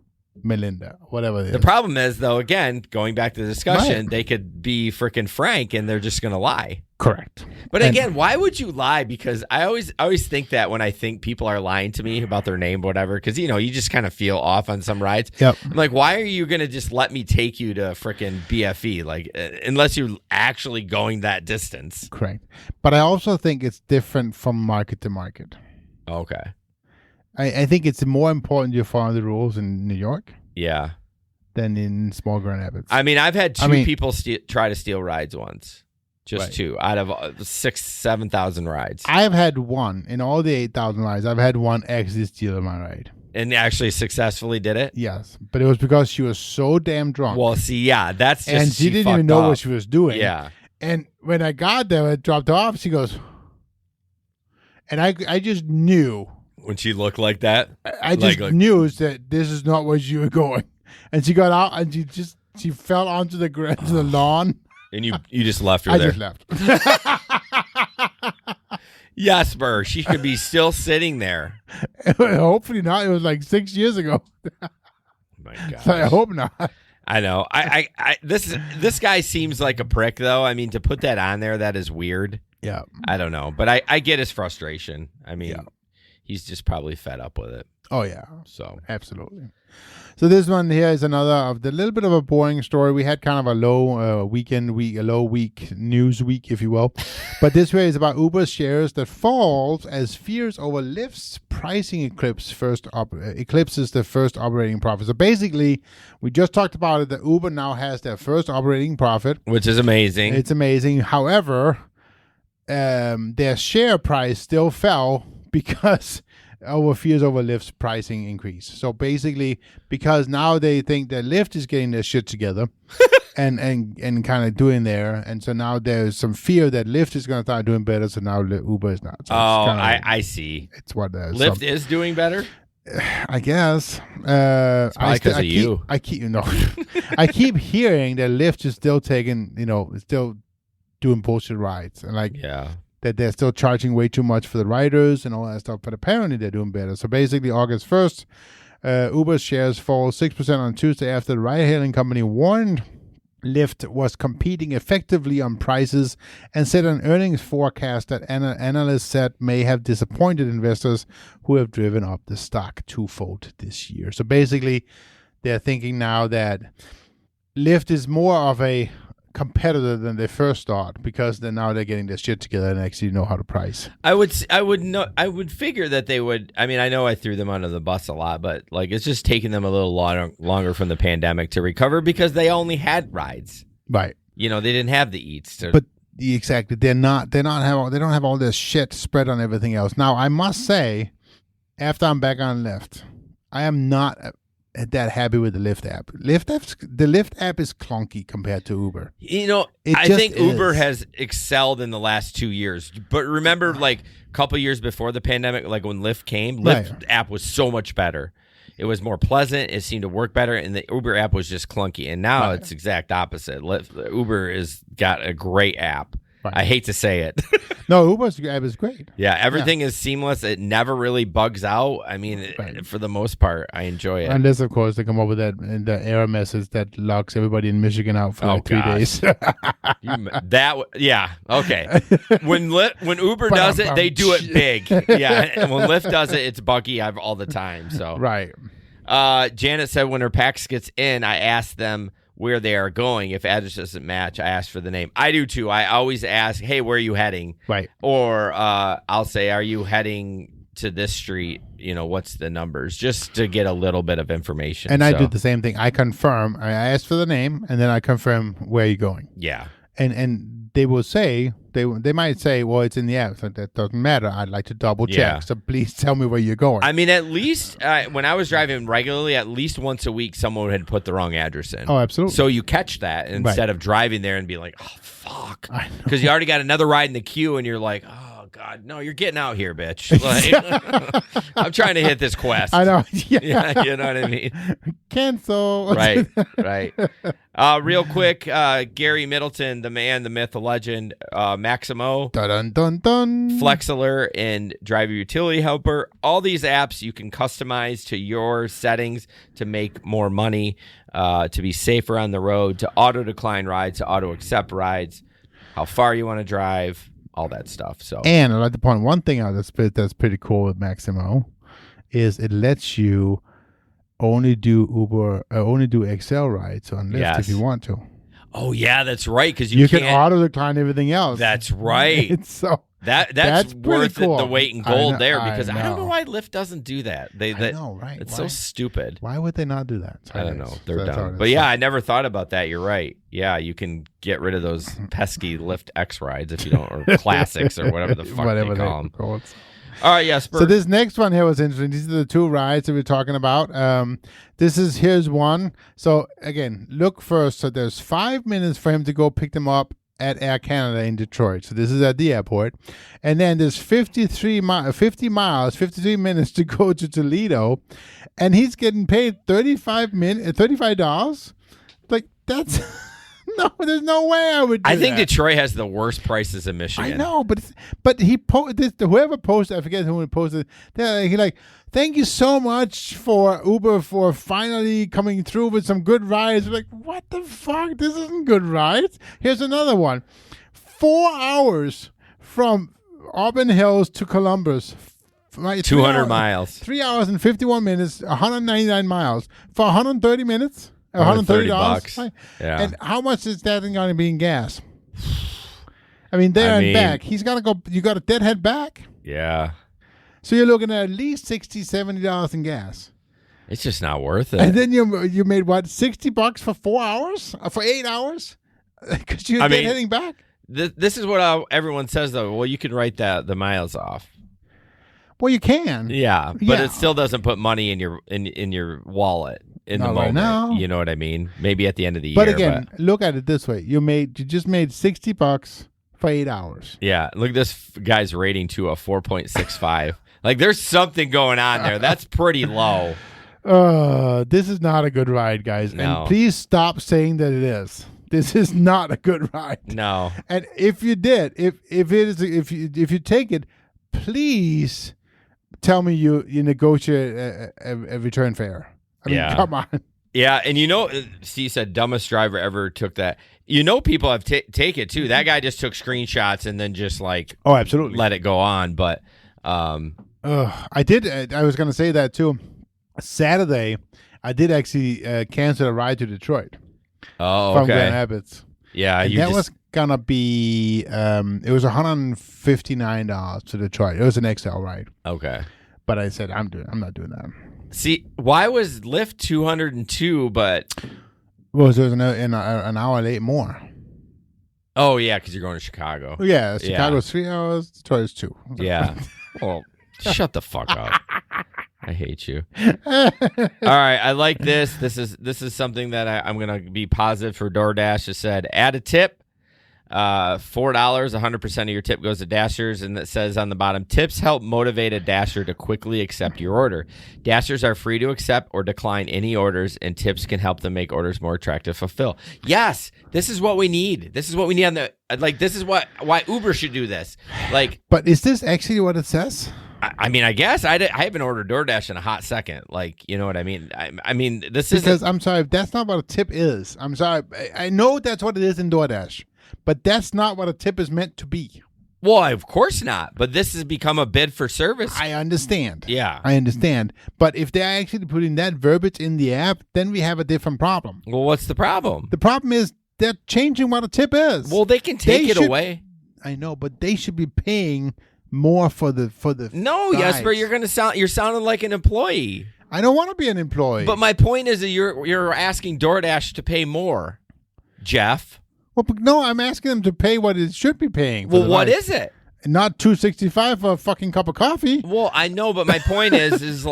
Melinda?" Whatever it is. The problem is, though, again, going back to the discussion, Right. they could be freaking frank and they're just going to lie. Correct. But And- again, why would you lie? Because I always think that when I think people are lying to me about their name or whatever, because, you just kind of feel off on some rides. Yep. I'm like, why are you going to just let me take you to freaking BFE? Like, unless you're actually going that distance. Correct. But I also think it's different from market to market. Okay. I think it's more important you follow the rules in New York Yeah. than in small Grand Rapids. I mean, I've had two I mean- people try to steal rides once. Just Right. two out of 7,000 rides. I've had one in all the 8,000 rides. I've had one actually steal my ride. And actually successfully did it? Yes, but it was because she was so damn drunk. Well, see, yeah, that's just and she didn't even fucked know up. what she was doing. Yeah. And when I got there, I dropped her off. She goes, and I just knew. When she looked like that? I just Like- knew that this is not where you were going. And she got out and she fell onto the to the lawn. And you just left her I there. just left. Yes, Burr. She could be still sitting there. Hopefully not. It was like 6 years ago. My So I God. hope not. I know. This guy seems like a prick, though. I mean, to put that on there, that is weird. Yeah. I don't know, but I get his frustration. I mean, Yeah. he's just probably fed up with it. Oh, yeah. So Absolutely. So this one here is another of the little bit of a boring story. We had kind of a low news week, if you will. But this way is about Uber shares that falls as fears over Lyft's pricing eclipses the first operating profit. So basically, we just talked about it, that Uber now has their first operating profit. which is amazing. It's amazing. However, their share price still fell because over fears over Lyft's pricing increase. So basically, because now they think that Lyft is getting their shit together and kind of doing there, and so now there's some fear that Lyft is going to start doing better. So now Uber is not. So I see. It's what Lyft is doing better. I guess. It's probably because of you. I keep hearing that Lyft is still taking, still doing bullshit rides, and that they're still charging way too much for the riders and all that stuff, but apparently they're doing better. So basically, August 1st, Uber's shares fall 6% on Tuesday after the ride-hailing company warned Lyft was competing effectively on prices and set an earnings forecast that analysts said may have disappointed investors who have driven up the stock twofold this year. So basically, they're thinking now that Lyft is more of a competitor than they first thought, because now they're getting their shit together and actually know how to price. I would figure that they would. I mean, I know I threw them under the bus a lot, but it's just taking them a little longer from the pandemic to recover because they only had rides. Right. They didn't have the eats. But exactly, they don't have all this shit spread on everything else. Now, I must say, after I'm back on Lyft, I am not that happy with the Lyft app. The Lyft app is clunky compared to Uber. I think Uber has excelled in the last 2 years. But remember, a couple years before the pandemic, when Lyft came, Lyft app was so much better. It was more pleasant. It seemed to work better, and the Uber app was just clunky. And now it's exact opposite. Uber is got a great app. Right. I hate to say it. No, Uber's app is great. Yeah, everything is seamless. It never really bugs out. I mean, for the most part, I enjoy it. Unless, of course, they come up with the error message that locks everybody in Michigan out for 3 days. Okay. When Uber does it, they do it big. Yeah, and when Lyft does it, it's buggy all the time. So right. Janet said when her packs gets in, I asked them where they are going. If address doesn't match, I ask for the name. I do too. I always ask, hey, where are you heading? Right. Or I'll say, are you heading to this street? What's the numbers? Just to get a little bit of information. And I do the same thing. I confirm. I ask for the name, and then I confirm where you're going. Yeah. And they will say, they might say, well, it's in the app. So that doesn't matter. I'd like to double check. Yeah. So please tell me where you're going. I mean, at least when I was driving regularly, at least once a week, someone had put the wrong address in. Oh, absolutely. So you catch that instead of driving there and be like, oh, fuck. Because you already got another ride in the queue and you're like, oh, God, no, you're getting out here, bitch. I'm trying to hit this quest. I know. Yeah, you know what I mean? Cancel. Right. Real quick, Gary Middleton, the man, the myth, the legend, Maximo, dun, dun, dun. Flexalert, and Driver Utility Helper. All these apps you can customize to your settings to make more money, to be safer on the road, to auto-decline rides, to auto-accept rides, how far you want to drive, all that stuff. So, and I'd like to point one thing out that's pretty cool with Maximo is it lets you only do XL rides on Lyft if you want to. Oh yeah, that's right. Because you can auto decline everything else. That's right. So that's worth cool. the weight in gold because I don't know why Lyft doesn't do that. I know, right? It's so stupid. Why would they not do that? I don't know. They're dumb. But yeah, I never thought about that. You're right. Yeah, you can get rid of those pesky Lyft X rides if you don't, or classics or whatever the fuck they call them. All right, Jesper. So this next one here was interesting. These are the 2 rides that we're talking about. Here's one. So again, look first. So there's 5 minutes for him to go pick them up at Air Canada in Detroit. So this is at the airport. And then there's 53 minutes to go to Toledo. And he's getting paid $35. Like, that's... No, there's no way I would do I think that. Detroit has the worst prices in Michigan. I know, but whoever posted, I forget who posted, he like, thank you so much for Uber for finally coming through with some good rides. We're like, what the fuck? This isn't good rides. Here's another one. 4 hours from Auburn Hills to Columbus. 200 miles. 3 hours and 51 minutes, 199 miles for 130 minutes, $130. $130. Right? Yeah. And how much is that going to be in gas? I mean, there and back. He's got to go. You got a deadhead back. Yeah. So you're looking at least $60, $70 in gas. It's just not worth it. And then you made what, $60 for 4 hours? For 8 hours? Because you're heading back? This is what everyone says, though. Well, you can write the miles off. Well, you can. Yeah, but it still doesn't put money in your wallet in the moment. Now. You know what I mean? Maybe at the end of the year. But again, look at it this way: you just made $60 for 8 hours. Yeah, look at this guy's rating to a 4.65. Like, there's something going on there. That's pretty low. This is not a good ride, guys. No. And please stop saying that it is. This is not a good ride. No. And if you did, if you take it, please tell me you negotiate a return fare. I mean, come on. Yeah, and Steve said dumbest driver ever took that. People have take it too. That guy just took screenshots and then just absolutely let it go on. But I did. I was going to say that too. Saturday, I did actually cancel a ride to Detroit. Oh, from okay. Grand Rapids. Yeah, and that was gonna be. It was $159 to Detroit. It was an XL ride. Okay, but I said I'm not doing that. See, why was Lyft 202? But well, there was an hour late more. Oh yeah, because you're going to Chicago. Yeah, Chicago's 3 hours. Detroit is 2. Yeah. Well, shut the fuck up. I hate you. All right, I like this. This is something that I'm gonna be positive for DoorDash. It said add a tip, $4, 100% of your tip goes to Dashers, and it says on the bottom, tips help motivate a Dasher to quickly accept your order. Dashers are free to accept or decline any orders, and tips can help them make orders more attractive to fulfill. Yes, this is what we need. This is what we need on the This is why Uber should do this. But is this actually what it says? I mean, I guess I haven't ordered DoorDash in a hot second. You know what I mean? I mean, this is because I'm sorry, that's not what a tip is. I'm sorry. I know that's what it is in DoorDash, but that's not what a tip is meant to be. Well, of course not. But this has become a bid for service. I understand. Yeah, I understand. But if they're actually putting that verbiage in the app, then we have a different problem. Well, what's the problem? The problem is they're changing what a tip is. Well, they can take it away. I know, but they should be paying more for the no rides. Jesper, you're sounding like an employee. I don't want to be an employee. But my point is that you're asking DoorDash to pay more, Jeff. Well, but no, I'm asking them to pay what it should be paying. Well, what is it? Not $2.65 for a fucking cup of coffee. Well, I know, but my point is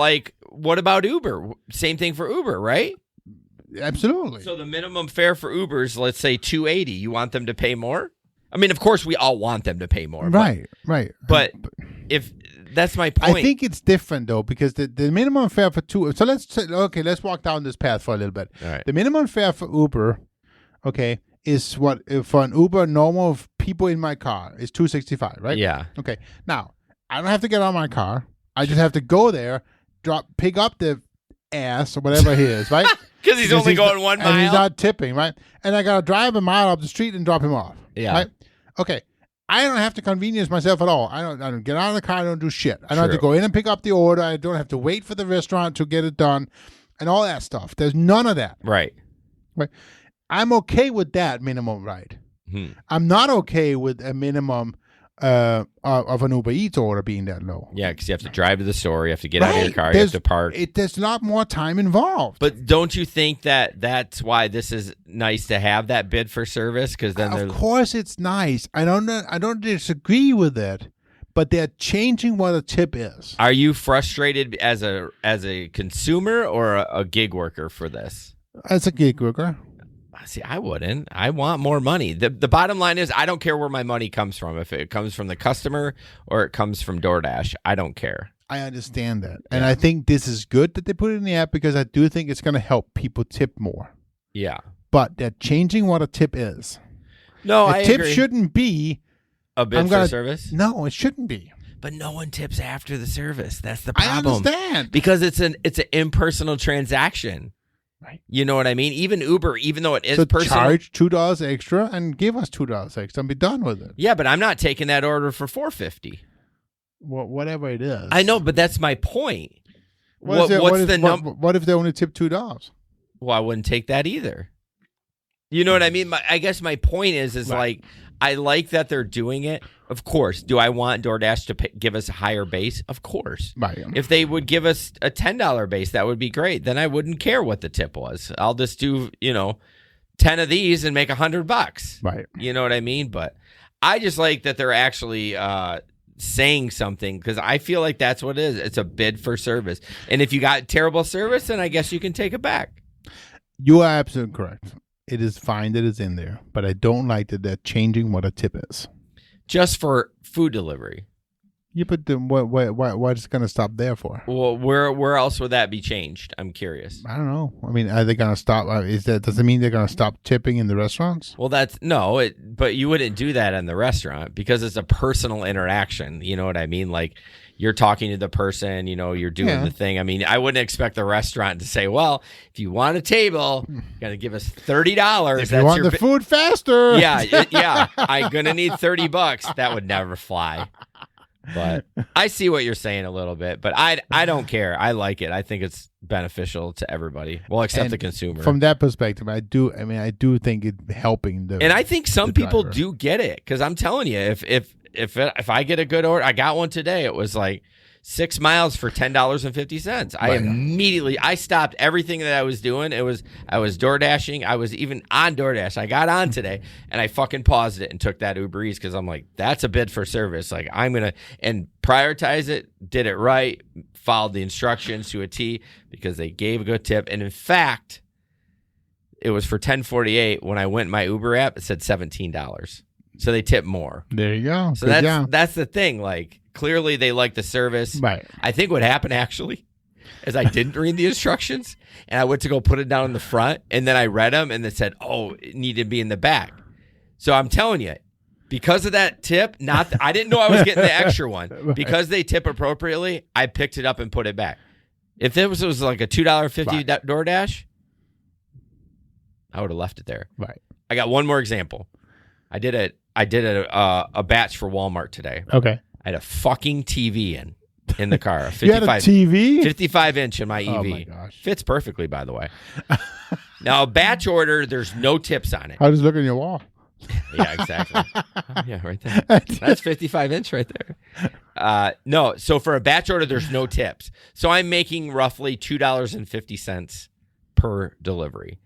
what about Uber? Same thing for Uber, right? Absolutely. So the minimum fare for Uber is, let's say, $2.80. You want them to pay more? I mean, of course, we all want them to pay more. Right. But if that's my point. I think it's different, though, because the minimum fare for two. So let's walk down this path for a little bit. All right. The minimum fare for Uber, is what for an Uber normal people in my car is $2.65, right? Yeah. Okay. Now, I don't have to get out of my car. I just have to go there, pick up the ass or whatever he is, right? Because he's only going 1 mile. And he's not tipping, right? And I got to drive a mile up the street and drop him off. Yeah. Right? Okay. I don't have to convenience myself at all. I don't get out of the car. I don't do shit. I don't have to go in and pick up the order. I don't have to wait for the restaurant to get it done and all that stuff. There's none of that. Right. I'm okay with that minimum ride. I'm not okay with a minimum of an Uber Eats order being that low. Yeah, because you have to drive to the store. You have to get out of your car. You have to park. There's a lot more time involved. But don't you think that's why this is nice to have that bid for service? Because then of course it's nice. I don't disagree with it, but they're changing what a tip is. Are you frustrated as a consumer or a gig worker for this? As a gig worker. See, I wouldn't. I want more money. The bottom line is I don't care where my money comes from. If it comes from the customer or it comes from DoorDash, I don't care. I understand that. And I think this is good that they put it in the app because I do think it's going to help people tip more. Yeah. But they're changing what a tip is. No, I agree. A tip agree. shouldn't be a bid for service. No, it shouldn't be. But no one tips after the service. That's the problem. I understand. Because it's an impersonal transaction. Right. You know what I mean? Even Uber, even though it is So personal. charge $2 extra and give us $2 extra and be done with it. Yeah, but I'm not taking that order for $4.50. Well, whatever it is. I know, but that's my point. What if they only tip $2? Well, I wouldn't take that either. You know what I mean? I guess my point is Right. like, I like that they're doing it. Of course. Do I want DoorDash to give us a higher base? Of course. Right. If they would give us a $10 base, that would be great. Then I wouldn't care what the tip was. I'll just do, 10 of these and make $100. Right. You know what I mean? But I just like that they're actually saying something, because I feel like that's what it is. It's a bid for service. And if you got terrible service, then I guess you can take it back. You are absolutely correct. It is fine that it's in there, but I don't like that they're changing what a tip is. Just for food delivery. Yeah, but then what is going to stop there for? Well, where else would that be changed? I'm curious. I don't know. I mean, are they going to stop? Does it mean they're going to stop tipping in the restaurants? Well, but you wouldn't do that in the restaurant because it's a personal interaction. You know what I mean? Like, you're talking to the person, you're doing the thing. I mean, I wouldn't expect the restaurant to say, well, if you want a table, you got to give us $30. If you want the food faster. Yeah. I'm going to need $30. That would never fly. But I see what you're saying a little bit, but I don't care. I like it. I think it's beneficial to everybody. Well, except the consumer. From that perspective, I do think it's helping the. And I think some people driver. do get it, because I'm telling you, if I get a good order, I got one today. It was like 6 miles for $10.50. I stopped everything that I was doing. I was door dashing. I was even on DoorDash. I got on today and I fucking paused it and took that Uber Eats, because I'm like, that's a bid for service. Like, I'm gonna and prioritize it. Did it right. Followed the instructions to a T, because they gave a good tip. And in fact, it was for $10.48. When I went in my Uber app, it said $17. So they tip more. There you go. So that's the thing. Like, clearly they like the service. Right. I think what happened actually is I didn't read the instructions, and I went to go put it down in the front, and then I read them, and it said, oh, it needed to be in the back. So I'm telling you, because of that tip, I didn't know I was getting the extra one. Right. Because they tip appropriately, I picked it up and put it back. If it was like a $2.50 DoorDash, I would have left it there. Right. I got one more example. I did a batch for Walmart today. Okay. I had a fucking TV in the car. A 55, You had a TV? 55-inch in my EV. Oh my gosh. Fits perfectly, by the way. Now, a batch order, there's no tips on it. I just look at your wall. Yeah, exactly. Oh, yeah, right there. That's 55-inch right there. No, so for a batch order, there's no tips. So I'm making roughly $2.50 per delivery.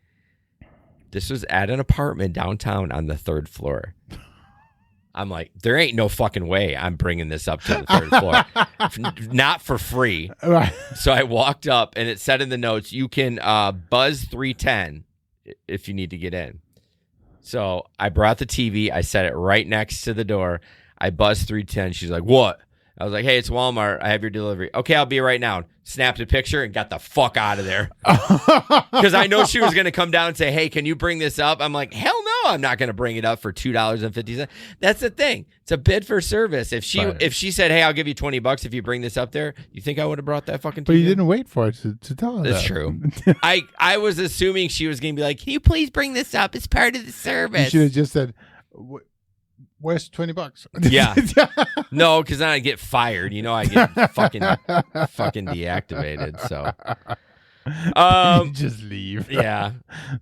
This was at an apartment downtown on the 3rd floor. I'm like, there ain't no fucking way I'm bringing this up to the 3rd floor. Not for free. Right. So I walked up, and it said in the notes, you can buzz 310 if you need to get in. So I brought the TV. I set it right next to the door. I buzzed 310. She's like, what? I was like, hey, it's Walmart. I have your delivery. Okay, I'll be right now. Snapped a picture and got the fuck out of there. Because I know she was going to come down and say, hey, can you bring this up? I'm like, hell no, I'm not going to bring it up for $2.50. That's the thing. It's a bid for service. If she said, hey, I'll give you $20 if you bring this up there, you think I would have brought that fucking TV? But you didn't wait for it to tell her That's that. true. I was assuming she was going to be like, can you please bring this up? It's part of the service. You should have just said, where's $20? Yeah. No, because then I get fired. I get fucking deactivated. So, You just leave. yeah.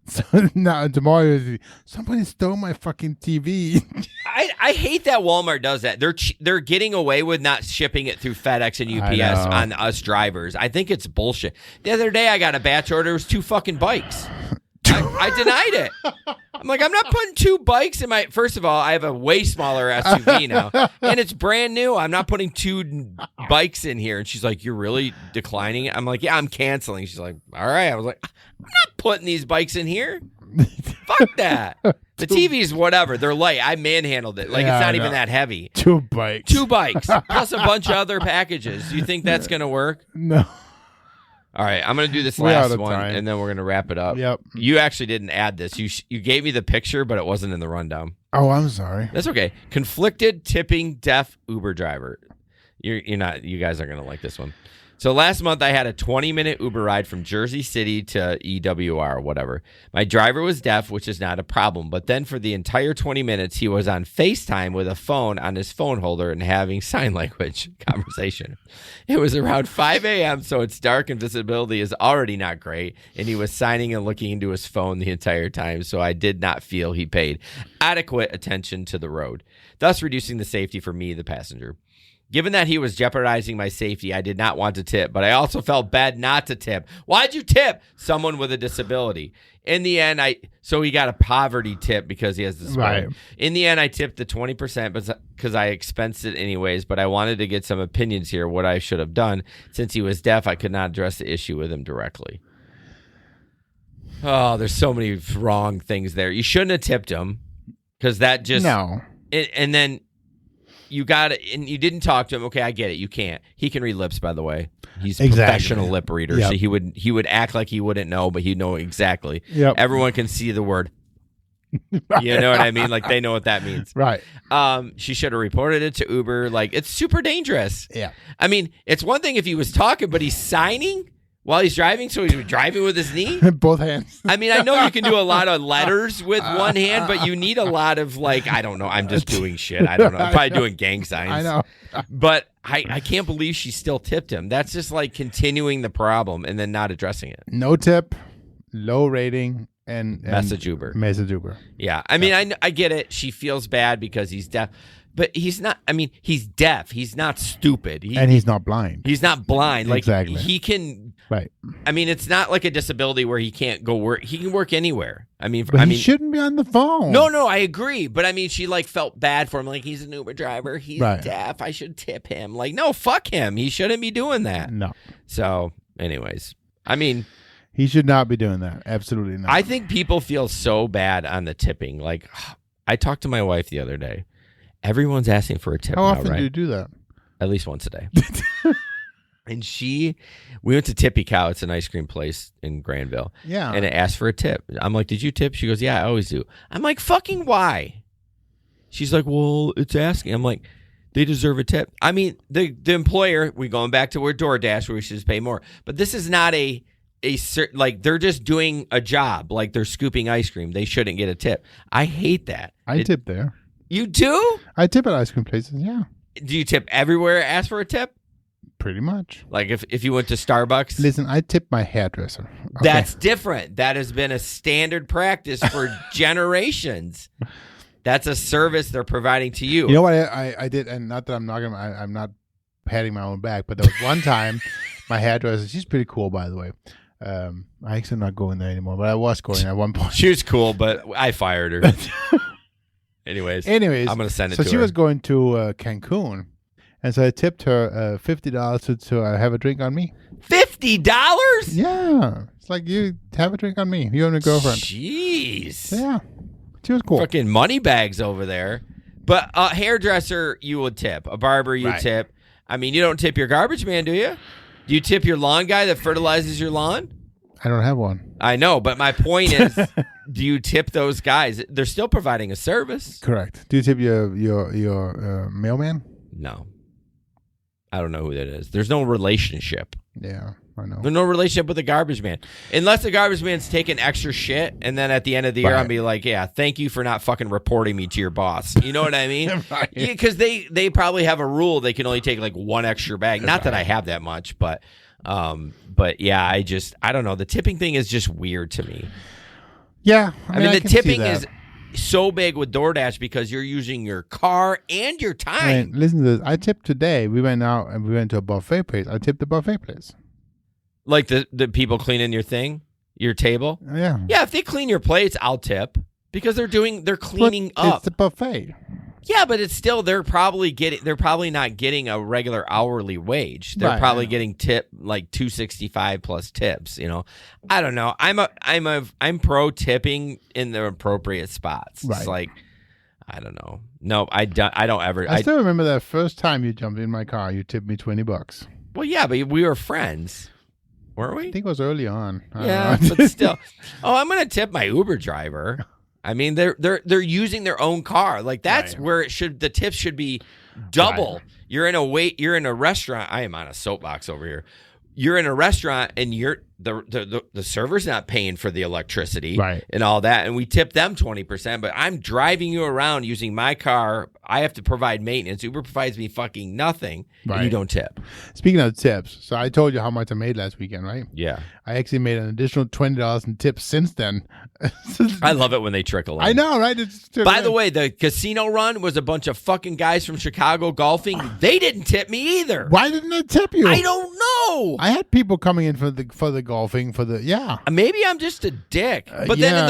So now tomorrow, somebody stole my fucking TV. I hate that Walmart does that. They're getting away with not shipping it through FedEx and UPS on us drivers. I think it's bullshit. The other day I got a batch order. It was 2 fucking bikes. I denied it. I'm like, I'm not putting 2 bikes in my. First of all, I have a way smaller SUV now, and it's brand new. I'm not putting 2 bikes in here. And she's like, you're really declining it? I'm like, yeah, I'm canceling. She's like, all right. I was like, I'm not putting these bikes in here. Fuck that. The TV's whatever. They're light. I manhandled it. Like, Yeah, it's I not even know. that heavy. 2 bikes. 2 bikes plus a bunch of other packages. Do you think that's gonna work? No. All right, I'm going to do this We're out last of one, time. and then we're going to wrap it up. Yep. You actually didn't add this. You gave me the picture, but it wasn't in the rundown. Oh, I'm sorry. That's okay. Conflicted tipping deaf Uber driver. You're not. You guys aren't gonna like this one. So last month I had a 20-minute Uber ride from Jersey City to EWR or whatever. My driver was deaf, which is not a problem. But then for the entire 20 minutes, he was on FaceTime with a phone on his phone holder and having sign language conversation. It was around 5 a.m., so it's dark and visibility is already not great. And he was signing and looking into his phone the entire time, so I did not feel he paid adequate attention to the road, thus reducing the safety for me, the passenger. Given that he was jeopardizing my safety, I did not want to tip, but I also felt bad not to tip. Why'd you tip someone with a disability? In the end, so he got a poverty tip because he has this. Right. In the end, I tipped the 20% because I expensed it anyways, but I wanted to get some opinions here, what I should have done. Since he was deaf, I could not address the issue with him directly. Oh, there's so many wrong things there. You shouldn't have tipped him because that just... No. And then... You got it, and you didn't talk to him. Okay, I get it. You can't. He can read lips, by the way. He's a professional lip reader, so he would act like he wouldn't know, but he'd know exactly. Yep. Everyone can see the word. You know what I mean? Like they know what that means. Right. She should have reported it to Uber. Like it's super dangerous. Yeah. I mean, it's one thing if he was talking, but he's signing while he's driving, so he's driving with his knee? Both hands. I mean, I know you can do a lot of letters with one hand, but you need a lot of, like, I don't know. I'm just doing shit. I don't know. I'm probably doing gang signs. I know. But I can't believe she still tipped him. That's just like continuing the problem and then not addressing it. No tip, low rating, and Message Uber. Message Uber. Yeah. I mean, I get it. She feels bad because he's deaf. But he's not, I mean, he's deaf. He's not stupid. And he's not blind. He's not blind. Like, exactly. He can, right. I mean, it's not like a disability where he can't go work. He can work anywhere. I mean, he shouldn't be on the phone. No, I agree. But I mean, she like felt bad for him. Like, he's an Uber driver. He's deaf. I should tip him. Like, no, fuck him. He shouldn't be doing that. No. So, anyways, I mean. He should not be doing that. Absolutely not. I think people feel so bad on the tipping. Like, I talked to my wife the other day. Everyone's asking for a tip. How often right? do you do that? At least once a day. And we went to Tippy Cow. It's an ice cream place in Granville. Yeah. And it asked for a tip. I'm like, did you tip? She goes, yeah, I always do. I'm like, fucking why? She's like, well, it's asking. I'm like, they deserve a tip. I mean, the employer, we're going back to where Doordash, where we should just pay more. But this is not like they're just doing a job. Like they're scooping ice cream. They shouldn't get a tip. I hate that. I tip there. You do? I tip at ice cream places, yeah. Do you tip everywhere? Ask for a tip? Pretty much. Like if you went to Starbucks? Listen, I tip my hairdresser. Okay. That's different. That has been a standard practice for generations. That's a service they're providing to you. You know what I did, and not that I'm not patting my own back, but there was one time my hairdresser, she's pretty cool, by the way. I actually not going there anymore, but I was going at one point. She was cool, but I fired her. Anyways, I'm going to send it to her. So she was going to Cancun, and so I tipped her $50 to have a drink on me. $50? Yeah. It's like, you have a drink on me. You and your girlfriend. Jeez. Yeah. She was cool. Fucking money bags over there. But a hairdresser, you would tip. A barber, you tip. I mean, you don't tip your garbage man, do you? Do you tip your lawn guy that fertilizes your lawn? I don't have one. I know, but my point is, do you tip those guys? They're still providing a service. Correct. Do you tip your mailman? No. I don't know who that is. There's no relationship. Yeah, I know. There's no relationship with the garbage man. Unless the garbage man's taking extra shit, and then at the end of the year, I'll be like, yeah, thank you for not fucking reporting me to your boss. You know what I mean? Because they probably have a rule they can only take like one extra bag. Not that I have that much, but yeah, I don't know. The tipping thing is just weird to me. Yeah. I mean the tipping is so big with DoorDash because you're using your car and your time. I mean, listen to this. I tipped today. We went out and we went to a buffet place. I tipped the buffet place. Like the people cleaning your table? Yeah. Yeah, if they clean your plates, I'll tip because they're cleaning up. It's a buffet. Yeah, but it's still they're probably not getting a regular hourly wage. They're probably getting tip like $2.65 plus tips, you know. I don't know. I'm pro tipping in the appropriate spots. Right. It's like I don't know. No, I don't ever. I still remember that first time you jumped in my car, you tipped me $20. Well, yeah, but we were friends. Weren't we? I think it was early on. Yeah, but still. Oh, I'm going to tip my Uber driver. I mean, they're using their own car. Like that's where the tips should be Double. Right. You're in a restaurant. I am on a soapbox over here. You're in a restaurant and the server's not paying for the electricity and all that, and we tip them 20%, but I'm driving you around using my car. I have to provide maintenance. Uber provides me fucking nothing, and you don't tip. Speaking of tips, so I told you how much I made last weekend, right? Yeah. I actually made an additional $20 in tips since then. I love it when they trickle in. I know, right? By the way, the casino run was a bunch of fucking guys from Chicago golfing. They didn't tip me either. Why didn't they tip you? I don't know. I had people coming in for the golfing Maybe I'm just a dick. But then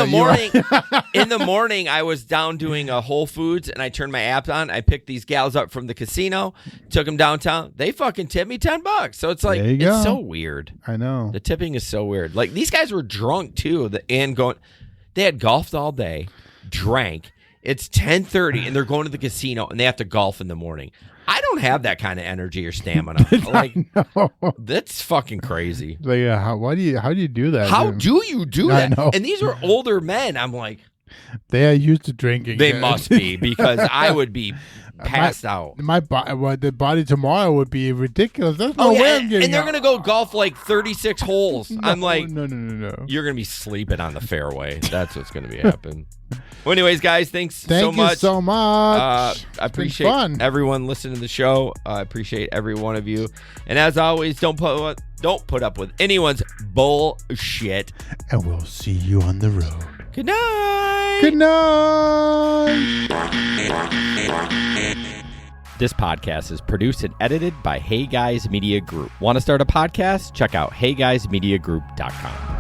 in the morning, I was down doing a Whole Foods, and I turned my app on. I picked these gals up from the casino, took them downtown. They fucking tipped me $10. So it's like, it's so weird. I know. The tipping is so weird. Like, these guys were drunk too. They had golfed all day, drank. It's 10:30, and they're going to the casino, and they have to golf in the morning. I don't have that kind of energy or stamina. Like, that's fucking crazy. Like, how do you do that? How do you do that? I know. And these are older men. I'm like, they are used to drinking. They must be, because I would be passed out. The body tomorrow would be ridiculous. There's no way I'm getting and they're out. going to go golf like 36 holes. I'm like, no. You're going to be sleeping on the fairway. That's what's going to be happening. Well, anyways, guys, thanks so Thank much. you so much. I appreciate everyone listening to the show. I appreciate every one of you. And as always, don't put up with anyone's bullshit. And we'll see you on the road. Good night. Good night. This podcast is produced and edited by Hey Guys Media Group. Want to start a podcast? Check out heyguysmediagroup.com.